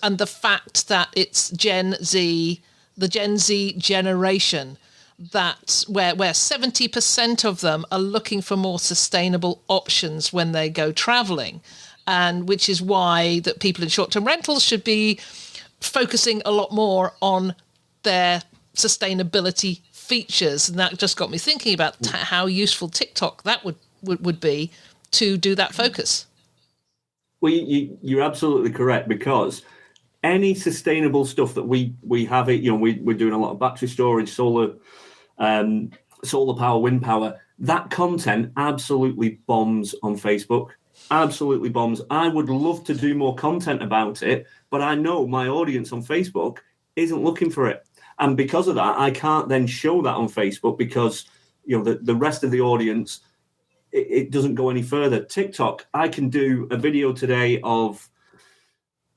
[SPEAKER 2] the fact that it's Gen Z, the Gen Z generation, that where 70% of them are looking for more sustainable options when they go traveling. And which is why that people in short-term rentals should be focusing a lot more on their sustainability features. And that just got me thinking about how useful TikTok that would be to do that focus.
[SPEAKER 4] Well, you're absolutely correct, because any sustainable stuff that we have, we're doing a lot of battery storage, solar power, wind power. That content absolutely bombs on Facebook. Absolutely bombs. I would love to do more content about it, but I know my audience on Facebook isn't looking for it. And because of that, I can't then show that on Facebook because, the rest of the audience, it doesn't go any further. TikTok, I can do a video today of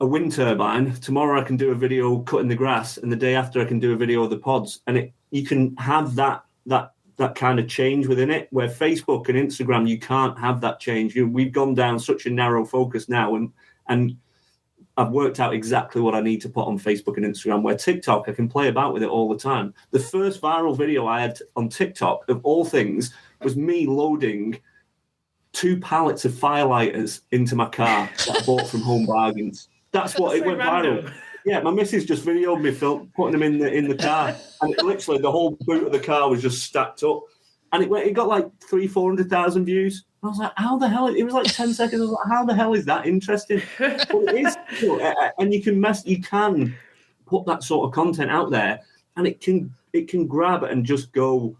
[SPEAKER 4] a wind turbine. Tomorrow I can do a video cutting the grass, and the day after I can do a video of the pods. And you can have that kind of change within it, where Facebook and Instagram, you can't have that change. We've gone down such a narrow focus now, and I've worked out exactly what I need to put on Facebook and Instagram, where TikTok, I can play about with it all the time. The first viral video I had on TikTok, of all things, was me loading 2 pallets of firelighters into my car that I bought from Home Bargains. That's what it went viral. Yeah, my missus just videoed me putting them in the car, and literally the whole boot of the car was just stacked up, and it got like 300,000-400,000 views. I was like, how the hell? It was like 10 seconds. I was like, how the hell is that interesting? But it is, and you can put that sort of content out there, and it can grab and just go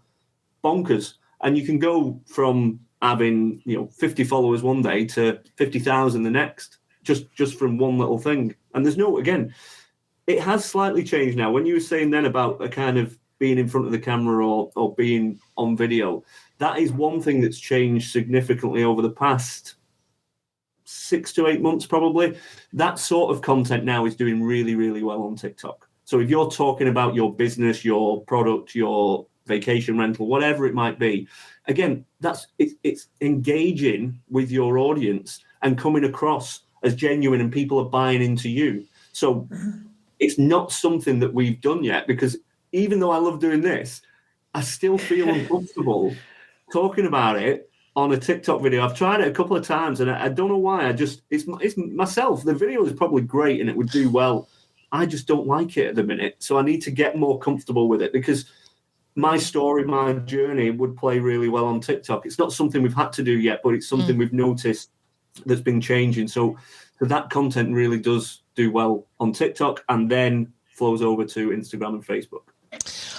[SPEAKER 4] bonkers, and you can go from having 50 followers one day to 50,000 the next, just from one little thing. And there's it has slightly changed now. When you were saying then about a kind of being in front of the camera or being on video, that is one thing that's changed significantly over the past 6 to 8 months, probably. That sort of content now is doing really, really well on TikTok. So if you're talking about your business, your product, your vacation rental, whatever it might be, again, it's engaging with your audience and coming across as genuine, and people are buying into you. So it's not something that we've done yet, because even though I love doing this, I still feel uncomfortable talking about it on a TikTok video. I've tried it a couple of times, and I don't know why. It's myself. The video is probably great and it would do well. I just don't like it at the minute. So I need to get more comfortable with it, because my story, my journey would play really well on TikTok. It's not something we've had to do yet, but it's something we've noticed that's been changing. So that content really does do well on TikTok. And then flows over to Instagram and Facebook.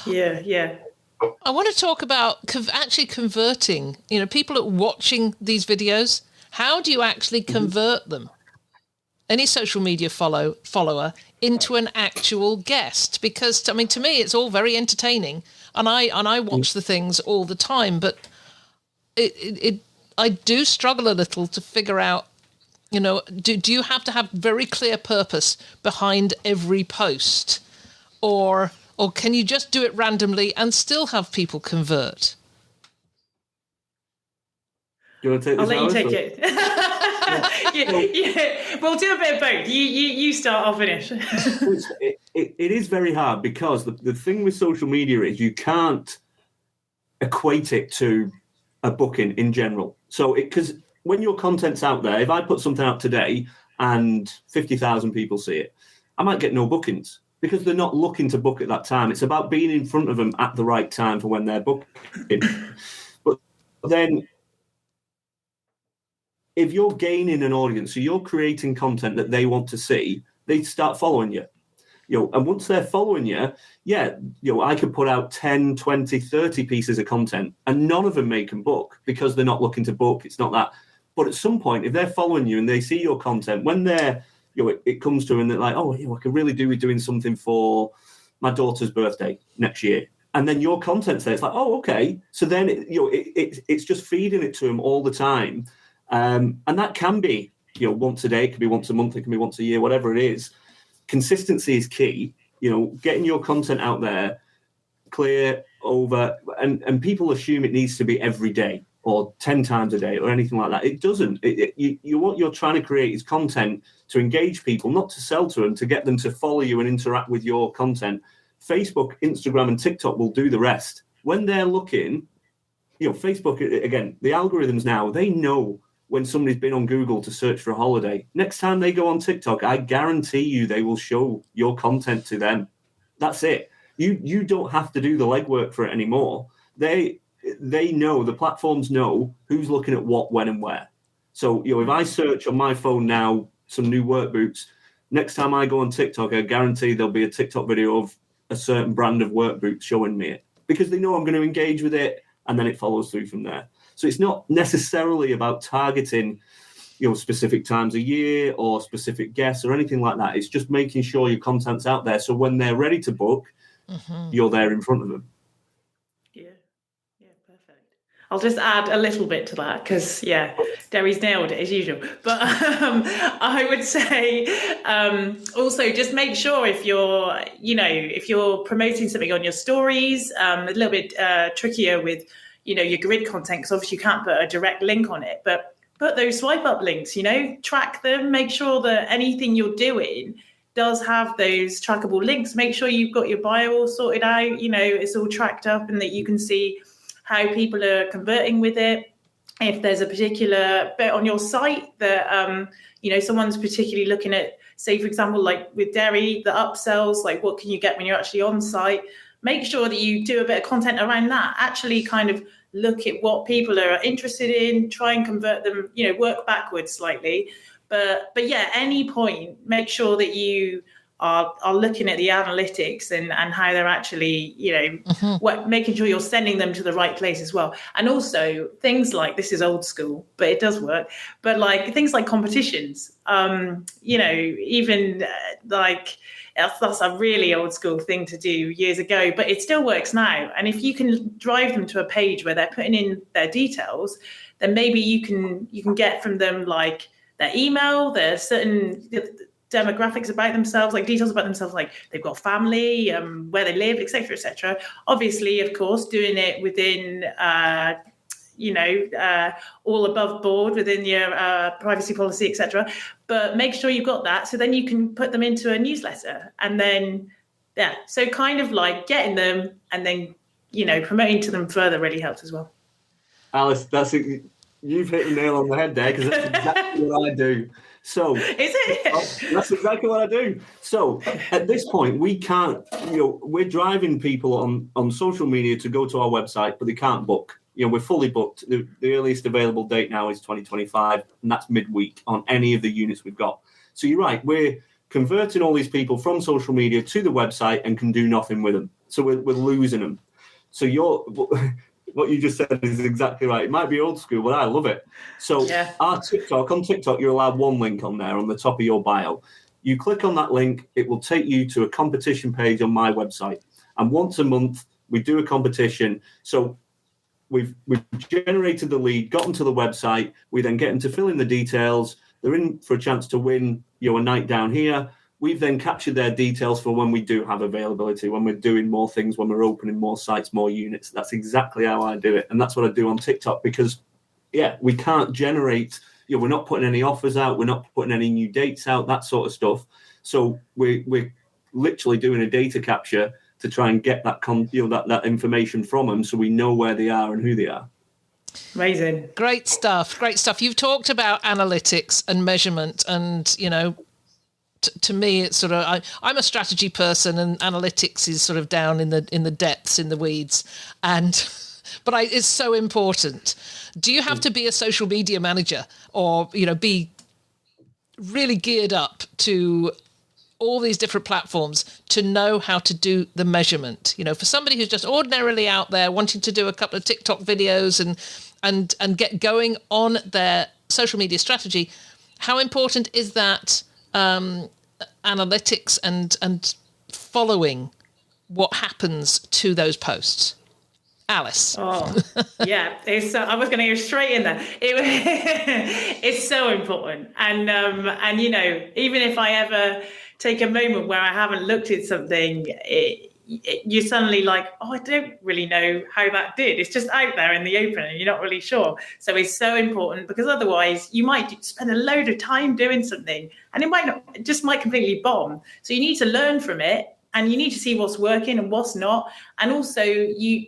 [SPEAKER 3] Yeah.
[SPEAKER 2] I want to talk about actually converting, people that are watching these videos. How do you actually convert them? Any social media follower into an actual guest? Because, to me, it's all very entertaining, and I watch the things all the time, but I do struggle a little to figure out, do you have to have very clear purpose behind every post, or can you just do it randomly and still have people convert?
[SPEAKER 4] Do you want to take this?
[SPEAKER 3] I'll let you take it. Yeah. We'll do a bit of both. You start, I'll finish.
[SPEAKER 4] It is very hard, because the thing with social media is you can't equate it to a booking in general. So because when your content's out there, if I put something out today and 50,000 people see it, I might get no bookings, because they're not looking to book at that time. It's about being in front of them at the right time for when they're booking. But then, if you're gaining an audience, so you're creating content that they want to see, they start following you. And once they're following you, I could put out 10, 20, 30 pieces of content, and none of them make them book, because they're not looking to book. It's not that. But at some point, if they're following you and they see your content, when they're, it comes to them and they're like, oh, I could really do with doing something for my daughter's birthday next year. And then your content's there. It's like, oh, okay. So then, it's just feeding it to them all the time. And that can be, once a day, it can be once a month, it can be once a year, whatever it is. Consistency is key. Getting your content out there, clear, over, and people assume it needs to be every day or 10 times a day or anything like that. It doesn't. What you're trying to create is content to engage people, not to sell to them, to get them to follow you and interact with your content. Facebook, Instagram, and TikTok will do the rest. When they're looking, Facebook, again, the algorithms now, they know when somebody's been on Google to search for a holiday. Next time they go on TikTok, I guarantee you they will show your content to them. That's it. You don't have to do the legwork for it anymore. They know, the platforms know who's looking at what, when, and where. So, if I search on my phone now some new work boots, next time I go on TikTok, I guarantee there'll be a TikTok video of a certain brand of work boots showing me it, because they know I'm going to engage with it, and then it follows through from there. So it's not necessarily about targeting, specific times a year or specific guests or anything like that. It's just making sure your content's out there, so when they're ready to book, you're there in front of them.
[SPEAKER 3] Yeah, perfect. I'll just add a little bit to that, because Derry's nailed it as usual. But I would say also just make sure if you're promoting something on your stories, a little bit trickier with your grid content, because obviously you can't put a direct link on it, but put those swipe up links, track them, make sure that anything you're doing does have those trackable links. Make sure you've got your bio all sorted out, it's all tracked up, and that you can see how people are converting with it. If there's a particular bit on your site that, someone's particularly looking at, say, for example, like with Derry, the upsells, like what can you get when you're actually on site? Make sure that you do a bit of content around that. Actually kind of look at what people are interested in, try and convert them, work backwards slightly. But any point, make sure that you are looking at the analytics and how they're actually, making sure you're sending them to the right place as well. And also things like, this is old school, but it does work. But like things like competitions, even like, that's a really old school thing to do years ago, but it still works now. And if you can drive them to a page where they're putting in their details, then maybe you can get from them like their email, their certain demographics about themselves, like details about themselves, like they've got family, where they live, etc., etc. Obviously, of course, doing it within all above board within your privacy policy, etc. But make sure you've got that, so then you can put them into a newsletter, and then so kind of like getting them and then promoting to them further really helps as well.
[SPEAKER 4] Alice, you've hit the nail on the head there, because that's exactly what I do. So
[SPEAKER 3] is it?
[SPEAKER 4] That's exactly what I do. So at this point, we can't, we're driving people on social media to go to our website, but they can't book. We're fully booked. The earliest available date now is 2025, and that's midweek on any of the units we've got. So you're right, we're converting all these people from social media to the website and can do nothing with them. So we're losing them. So what you just said is exactly right. It might be old school, but I love it. So on TikTok, you're allowed one link on there on the top of your bio. You click on that link, it will take you to a competition page on my website. And once a month, we do a competition. So we've generated the lead, got them to the website. We then get them to fill in the details. They're in for a chance to win, a night down here. We've then captured their details for when we do have availability, when we're doing more things, when we're opening more sites, more units. That's exactly how I do it. And that's what I do on TikTok because, we can't generate, we're not putting any offers out. We're not putting any new dates out, that sort of stuff. So we're literally doing a data capture to try and get that, that information from them so we know where they are and who they are.
[SPEAKER 3] Amazing.
[SPEAKER 2] Great stuff. You've talked about analytics and measurement and, to me, it's sort of I'm a strategy person, and analytics is sort of down in the depths, in the weeds, but it's so important. Do you have to be a social media manager, or be really geared up to all these different platforms to know how to do the measurement? For somebody who's just ordinarily out there wanting to do a couple of TikTok videos and get going on their social media strategy, how important is that? Analytics and following what happens to those posts. Alice.
[SPEAKER 3] Oh, yeah. I was going to go straight in there. It's so important. And even if I ever take a moment where I haven't looked at something, you're suddenly like, oh, I don't really know how that did. It's just out there in the open and you're not really sure. So it's so important because otherwise you might spend a load of time doing something and it might completely bomb. So you need to learn from it and you need to see what's working and what's not. And also you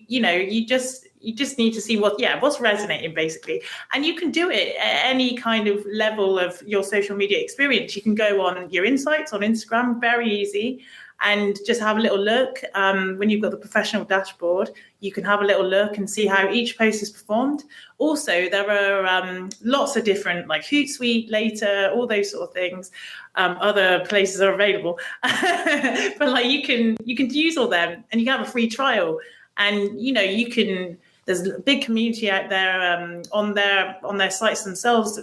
[SPEAKER 3] just need to see what's resonating basically. And you can do it at any kind of level of your social media experience. You can go on your insights on Instagram, very easy. And just have a little look. When you've got the professional dashboard, you can have a little look and see how each post has performed. Also, there are lots of different, like Hootsuite, Later, all those sort of things. Other places are available, but you can use all them, and you can have a free trial. And there's a big community out there on their sites themselves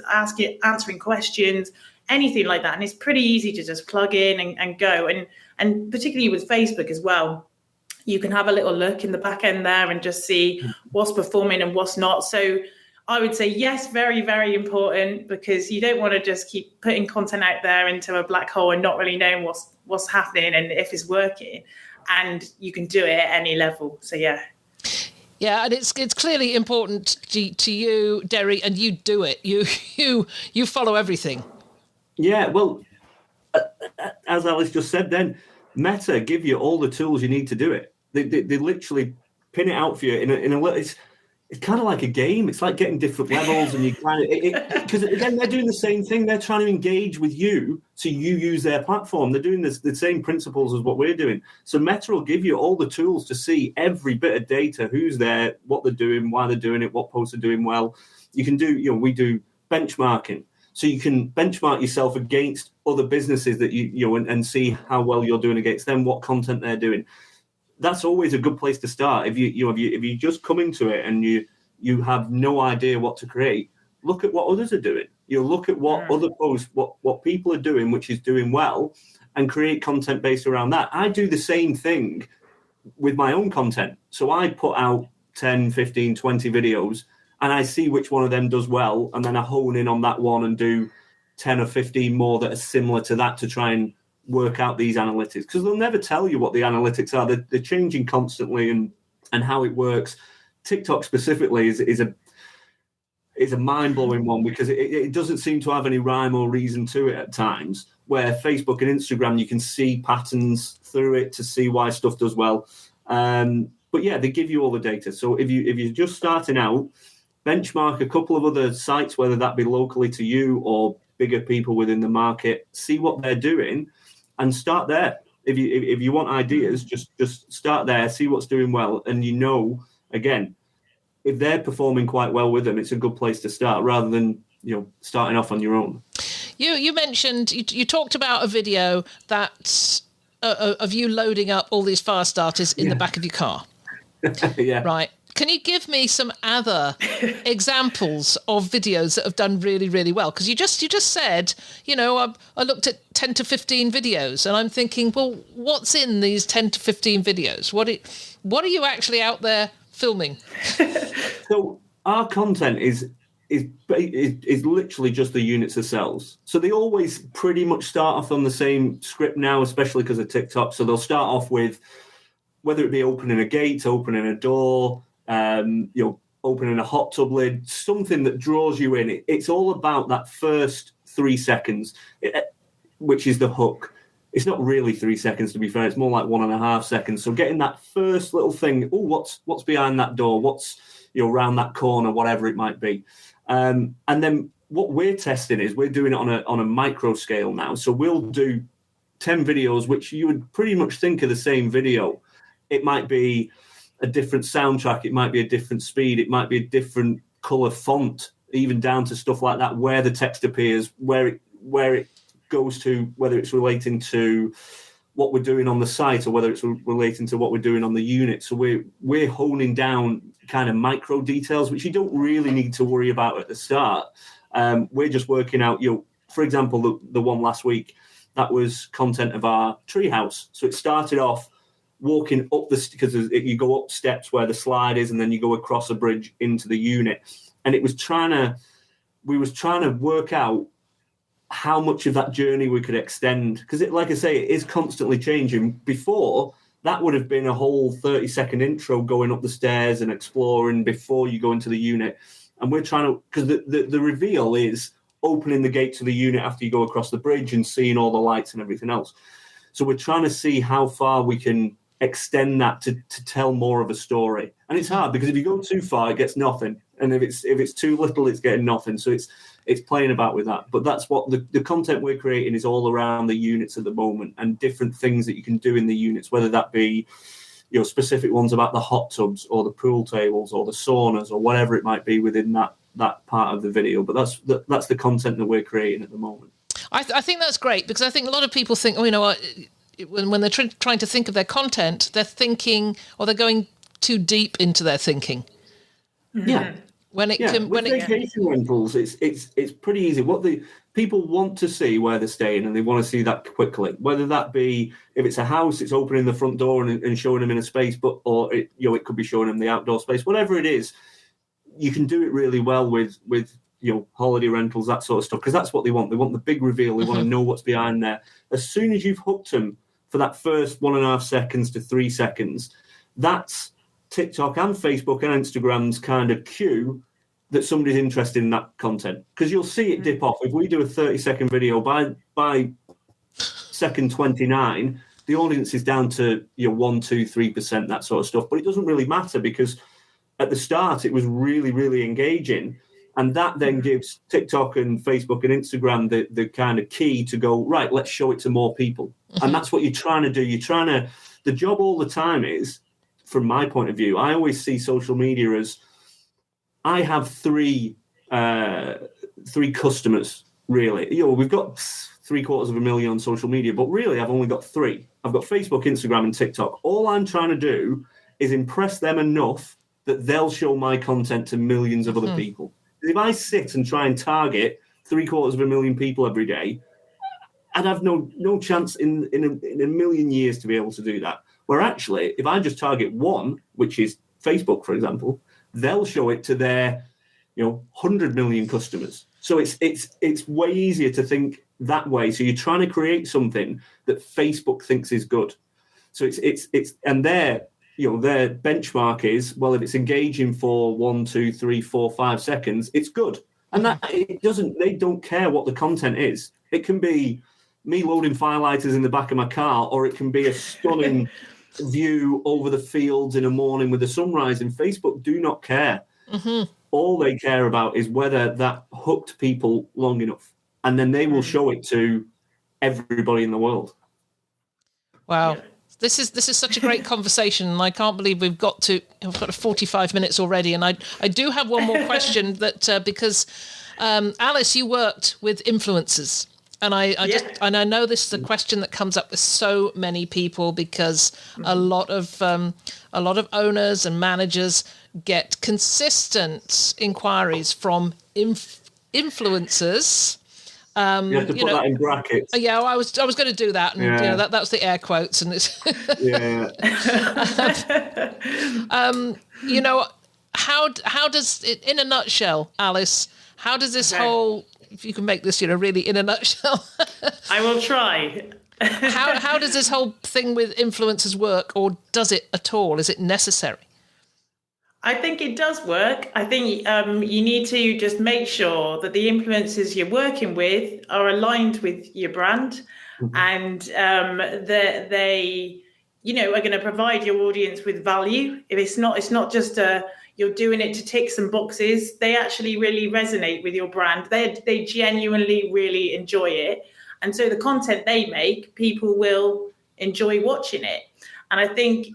[SPEAKER 3] answering questions, anything like that. And it's pretty easy to just plug in and go. And particularly with Facebook as well, you can have a little look in the back end there and just see what's performing and what's not. So I would say, yes, very, very important, because you don't want to just keep putting content out there into a black hole and not really knowing what's happening and if it's working. And you can do it at any level. So, yeah.
[SPEAKER 2] Yeah, and it's clearly important to you, Derry, and you do it. You follow everything. Yeah,
[SPEAKER 4] well, as Alice just said then, Meta give you all the tools you need to do it. They literally pin it out for you in a it's kind of like a game. It's like getting different levels, and you kind of because again they're doing the same thing. They're trying to engage with you, so you use their platform. They're doing the same principles as what we're doing. So Meta will give you all the tools to see every bit of data, who's there, what they're doing, why they're doing it, what posts are doing well. You can do we do benchmarking. So you can benchmark yourself against other businesses that and see how well you're doing against them, what content they're doing. That's always a good place to start. If you just come into it and you have no idea what to create, look at what others are doing. Look at what other posts, what people are doing, which is doing well, and create content based around that. I do the same thing with my own content. So I put out 10, 15, 20 videos, and I see which one of them does well, and then I hone in on that one and do 10 or 15 more that are similar to that to try and work out these analytics. Because they'll never tell you what the analytics are. They're changing constantly and how it works. TikTok specifically is a mind-blowing one because it doesn't seem to have any rhyme or reason to it at times, where Facebook and Instagram, you can see patterns through it to see why stuff does well. But yeah, they give you all the data. So if you're just starting out, benchmark a couple of other sites, whether that be locally to you or bigger people within the market, see what they're doing and start there. If you want ideas, just start there, see what's doing well. And again, if they're performing quite well with them, it's a good place to start rather than, starting off on your own.
[SPEAKER 2] You mentioned, you talked about a video that of you loading up all these fire starters in the back of your car.
[SPEAKER 4] Yeah.
[SPEAKER 2] Right. Can you give me some other examples of videos that have done really, really well? Because you just said, I looked at 10 to 15 videos, and I'm thinking, well, what's in these 10 to 15 videos? What are you actually out there filming?
[SPEAKER 4] So our content is literally just the units of cells. So they always pretty much start off on the same script now, especially because of TikTok. So they'll start off with whether it be opening a gate, opening a door, opening a hot tub lid, something that draws you in. It's all about that first 3 seconds, which is the hook. It's not really 3 seconds, to be fair. It's more like 1.5 seconds. So getting that first little thing, what's behind that door? What's around that corner, whatever it might be. And then what we're testing is we're doing it on a micro scale now. So we'll do 10 videos, which you would pretty much think of the same video. It might be a different soundtrack. It might be a different speed. It might be a different color font, even down to stuff like that, where the text appears, where it goes to, whether it's relating to what we're doing on the site or whether it's relating to what we're doing on the unit. So we're honing down kind of micro details, which you don't really need to worry about at the start. We're just working out, for example, the one last week, that was content of our treehouse. So it started off walking up because you go up steps where the slide is, and then you go across a bridge into the unit. And we was trying to work out how much of that journey we could extend, because like I say, it is constantly changing. Before, that would have been a whole 30-second intro going up the stairs and exploring before you go into the unit. And we're trying to, because the reveal is opening the gate to the unit after you go across the bridge and seeing all the lights and everything else. So we're trying to see how far we can extend that to tell more of a story. And it's hard, because if you go too far, it gets nothing. And if it's too little, it's getting nothing. So it's playing about with that. But that's what the content we're creating is all around the units at the moment, and different things that you can do in the units, whether that be specific ones about the hot tubs or the pool tables or the saunas or whatever it might be within that part of the video. But that's the content that we're creating at the moment.
[SPEAKER 2] I think that's great, because I think a lot of people think, when they're trying to think of their content, they're thinking, or they're going too deep into their thinking.
[SPEAKER 4] Yeah. Vacation rentals, it's pretty easy. What the people want to see where they're staying, and they want to see that quickly. Whether that be, if it's a house, it's opening the front door and showing them in a space, or it could be showing them the outdoor space. Whatever it is, you can do it really well with holiday rentals, that sort of stuff, because that's what they want. They want the big reveal. They want to know what's behind there. As soon as you've hooked them for that first 1.5 seconds to 3 seconds, that's TikTok and Facebook and Instagram's kind of cue that somebody's interested in that content, because you'll see it dip off. If we do a 30-second video, by second 29, the audience is down to 1%, 2%, 3%, that sort of stuff. But it doesn't really matter, because at the start it was really, really engaging, and that then gives TikTok and Facebook and Instagram the kind of key to go, right, let's show it to more people. And that's what you're trying to do. The job all the time is, from my point of view, I always see social media as, I have three customers, really. We've got 750,000 on social media, but really I've only got 3. I've got Facebook, Instagram, and TikTok. All I'm trying to do is impress them enough that they'll show my content to millions of other people. If I sit and try and target 750,000 people every day, I'd have no chance in a million years to be able to do that. Where actually, if I just target one, which is Facebook, for example, they'll show it to their 100 million customers. So it's way easier to think that way. So you're trying to create something that Facebook thinks is good. So it's and their benchmark is, well, if it's engaging for 1, 2, 3, 4, 5 seconds, it's good. And that they don't care what the content is. It can be me loading firelighters in the back of my car, or it can be a stunning view over the fields in a morning with the sunrise. And Facebook do not care. All they care about is whether that hooked people long enough, and then they will show it to everybody in the world.
[SPEAKER 2] Wow. Yeah. This is such a great conversation, and I can't believe we've got 45 minutes already. And I do have one more question that because Alice, you worked with influencers. And I know this is a question that comes up with so many people because a lot of owners and managers get consistent inquiries from influencers.
[SPEAKER 4] You have to put that in brackets.
[SPEAKER 2] Yeah, I was going to do that, and that was the air quotes, and it's how does it, in a nutshell, Alice? How does this whole, if you can make this, really in a nutshell?
[SPEAKER 3] I will try.
[SPEAKER 2] how does this whole thing with influencers work, or does it at all? Is it necessary?
[SPEAKER 3] I think it does work. I think you need to just make sure that the influencers you're working with are aligned with your brand, and that they, are going to provide your audience with value. If it's not just you're doing it to tick some boxes. They actually really resonate with your brand. They genuinely really enjoy it, and so the content they make, people will enjoy watching it. And I think,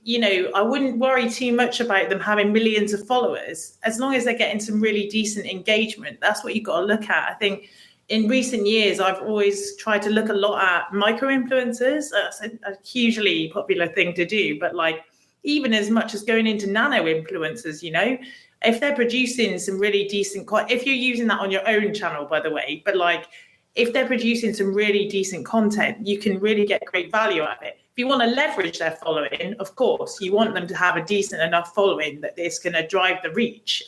[SPEAKER 3] I wouldn't worry too much about them having millions of followers, as long as they're getting some really decent engagement. That's what you've got to look at. I think in recent years, I've always tried to look a lot at micro-influencers. That's a hugely popular thing to do. But even as much as going into nano-influencers, if they're producing some really decent, if you're using that on your own channel, by the way, but if they're producing some really decent content, you can really get great value out of it. If you want to leverage their following, of course, you want them to have a decent enough following that it's going to drive the reach.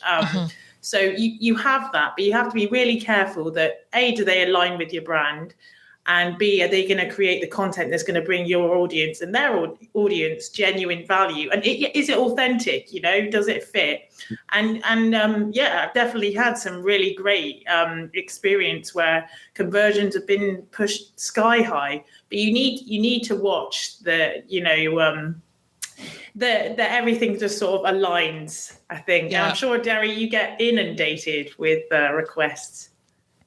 [SPEAKER 3] So you have that, but you have to be really careful that A, do they align with your brand? And B, are they going to create the content that's going to bring your audience and their audience genuine value? And is it authentic? Does it fit? And I've definitely had some really great experience where conversions have been pushed sky high. But you need to watch the everything just sort of aligns. I think. Yeah. I'm sure, Derry, you get inundated with requests.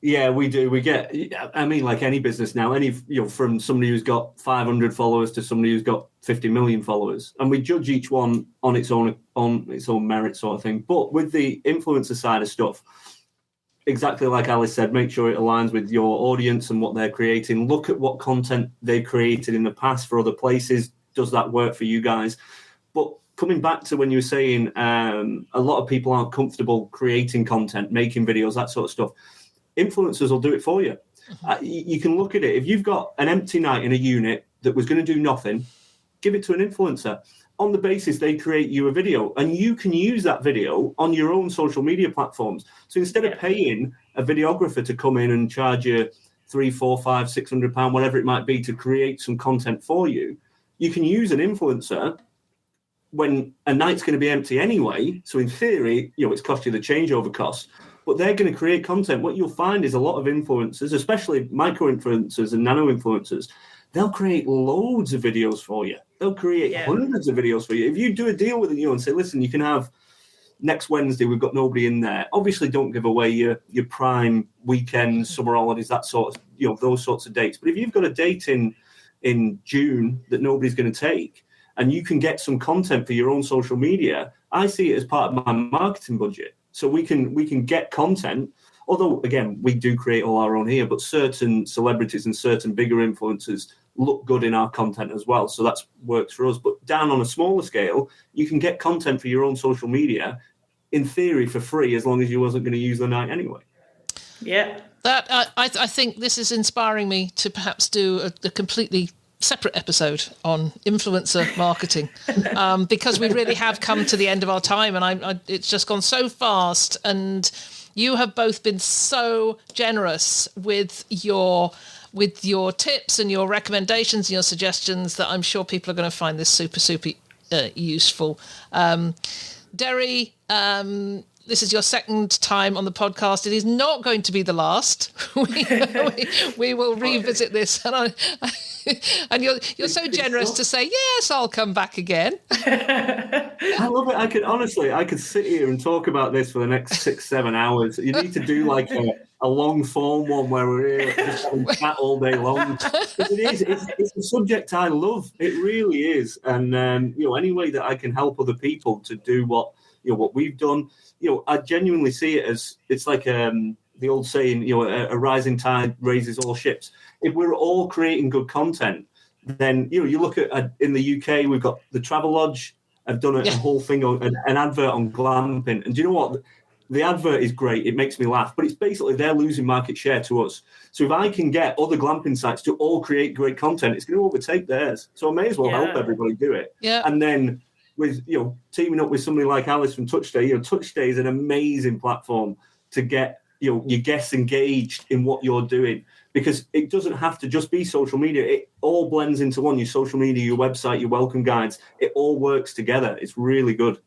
[SPEAKER 4] Yeah, we do. We get, like any business now, from somebody who's got 500 followers to somebody who's got 50 million followers, and we judge each one on its own merit, sort of thing. But with the influencer side of stuff, exactly like Alice said, make sure it aligns with your audience and what they're creating. Look at what content they've created in the past for other places. Does that work for you guys? But coming back to when you were saying a lot of people aren't comfortable creating content, making videos, that sort of stuff. Influencers will do it for you. You can look at it. If you've got an empty night in a unit that was going to do nothing, give it to an influencer on the basis they create you a video, and you can use that video on your own social media platforms. So instead of paying a videographer to come in and charge you £300, £400, £500, £600, whatever it might be, to create some content for you, you can use an influencer when a night's going to be empty anyway. So in theory, it's cost you the changeover costs. But they're going to create content. What you'll find is a lot of influencers, especially micro-influencers and nano-influencers, they'll create loads of videos for you. They'll create hundreds of videos for you. If you do a deal with and say, listen, you can have next Wednesday, we've got nobody in there. Obviously, don't give away your prime weekends, summer holidays, that sort of, those sorts of dates. But if you've got a date in June that nobody's going to take, and you can get some content for your own social media, I see it as part of my marketing budget. So we can get content, although, again, we do create all our own here, but certain celebrities and certain bigger influencers look good in our content as well. So that works for us. But down on a smaller scale, you can get content for your own social media, in theory, for free, as long as you wasn't going to use the night anyway.
[SPEAKER 3] Yeah.
[SPEAKER 2] That I think this is inspiring me to perhaps do a completely separate episode on influencer marketing, because we really have come to the end of our time, and it's just gone so fast, and you have both been so generous with your tips and your recommendations and your suggestions that I'm sure people are going to find this super useful. Derry, this is your second time on the podcast. It is not going to be the last. We will revisit this, and you're so generous to say, yes, I'll come back again.
[SPEAKER 4] I love it. I could sit here and talk about this for the next 6-7 hours. You need to do like a long form one where we're here just having chat all day long. But it's a subject I love. It really is. And any way that I can help other people to do what we've done, I genuinely see it as it's like the old saying, a rising tide raises all ships. If we're all creating good content, then, you look at, in the UK, we've got the Travelodge. I've done a whole thing, an advert on glamping. And do you know what? The advert is great. It makes me laugh. But it's basically they're losing market share to us. So if I can get other glamping sites to all create great content, it's going to overtake theirs. So I may as well help everybody do it.
[SPEAKER 2] Yeah.
[SPEAKER 4] And then with, teaming up with somebody like Alice from TouchStay, TouchStay is an amazing platform to get, your guests engaged in what you're doing. Because it doesn't have to just be social media. It all blends into one. Your social media, your website, your welcome guides. It all works together. It's really good.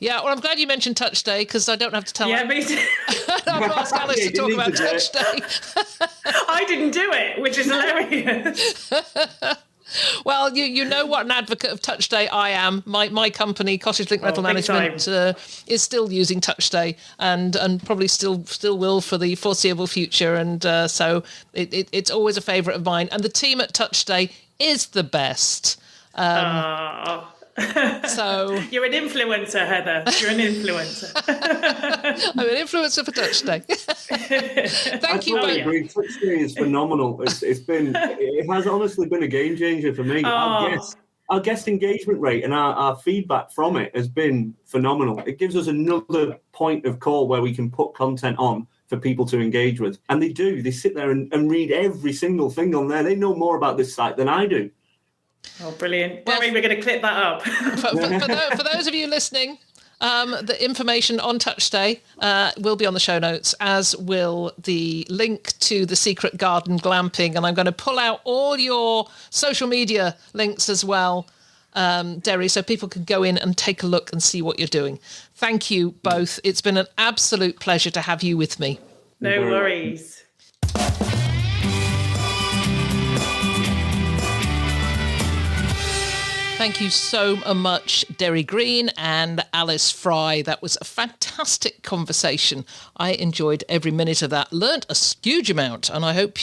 [SPEAKER 2] Yeah, well, I'm glad you mentioned TouchStay because I don't have to tell
[SPEAKER 3] Yeah, me too.
[SPEAKER 2] I've asked Alice to talk about TouchStay.
[SPEAKER 3] I didn't do it, which is hilarious.
[SPEAKER 2] Well, you know what an advocate of TouchStay I am. My company, Cottage Link Rental Management, is still using TouchStay and probably still will for the foreseeable future. And so it's always a favourite of mine. And the team at TouchStay is the best. So
[SPEAKER 3] you're an influencer, Heather. You're an influencer.
[SPEAKER 2] I'm an influencer for TouchStay. Thank you.
[SPEAKER 4] I agree. TouchStay is phenomenal. It has honestly been a game changer for me. Our guest engagement rate and our feedback from it has been phenomenal. It gives us another point of call where we can put content on for people to engage with, and they do. They sit there and read every single thing on there. They know more about this site than I do.
[SPEAKER 3] Oh, brilliant. Derry, we're going to clip that up.
[SPEAKER 2] For those of you listening, the information on TouchStay will be on the show notes, as will the link to the Secret Garden Glamping. And I'm going to pull out all your social media links as well, Derry, so people can go in and take a look and see what you're doing. Thank you both. It's been an absolute pleasure to have you with me.
[SPEAKER 3] No worries.
[SPEAKER 2] Thank you so much, Derry Green and Alice Fry. That was a fantastic conversation. I enjoyed every minute of that, learnt a huge amount, and I hope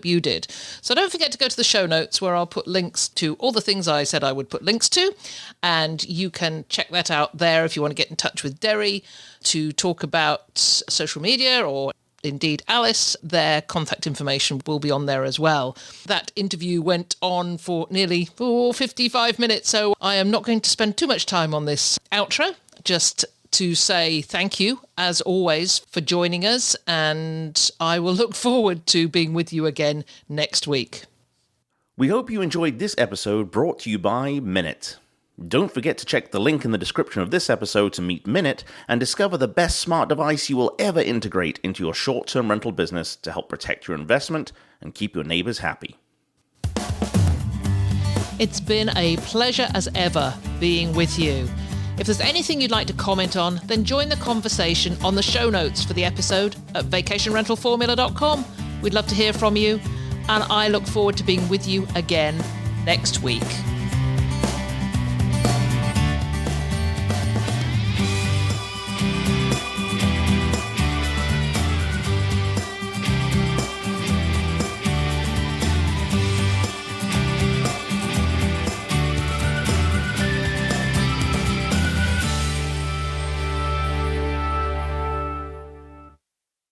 [SPEAKER 2] you did. So don't forget to go to the show notes where I'll put links to all the things I said I would put links to, and you can check that out there if you want to get in touch with Derry to talk about social media or indeed Alice. Their contact information will be on there as well. That interview went on for nearly 55 minutes, so I am not going to spend too much time on this outro, just to say thank you, as always, for joining us, and I will look forward to being with you again next week.
[SPEAKER 1] We hope you enjoyed this episode brought to you by Minute. Don't forget to check the link in the description of this episode to meet Minute and discover the best smart device you will ever integrate into your short-term rental business to help protect your investment and keep your neighbors happy.
[SPEAKER 2] It's been a pleasure as ever being with you. If there's anything you'd like to comment on, then join the conversation on the show notes for the episode at vacationrentalformula.com. We'd love to hear from you, and I look forward to being with you again next week.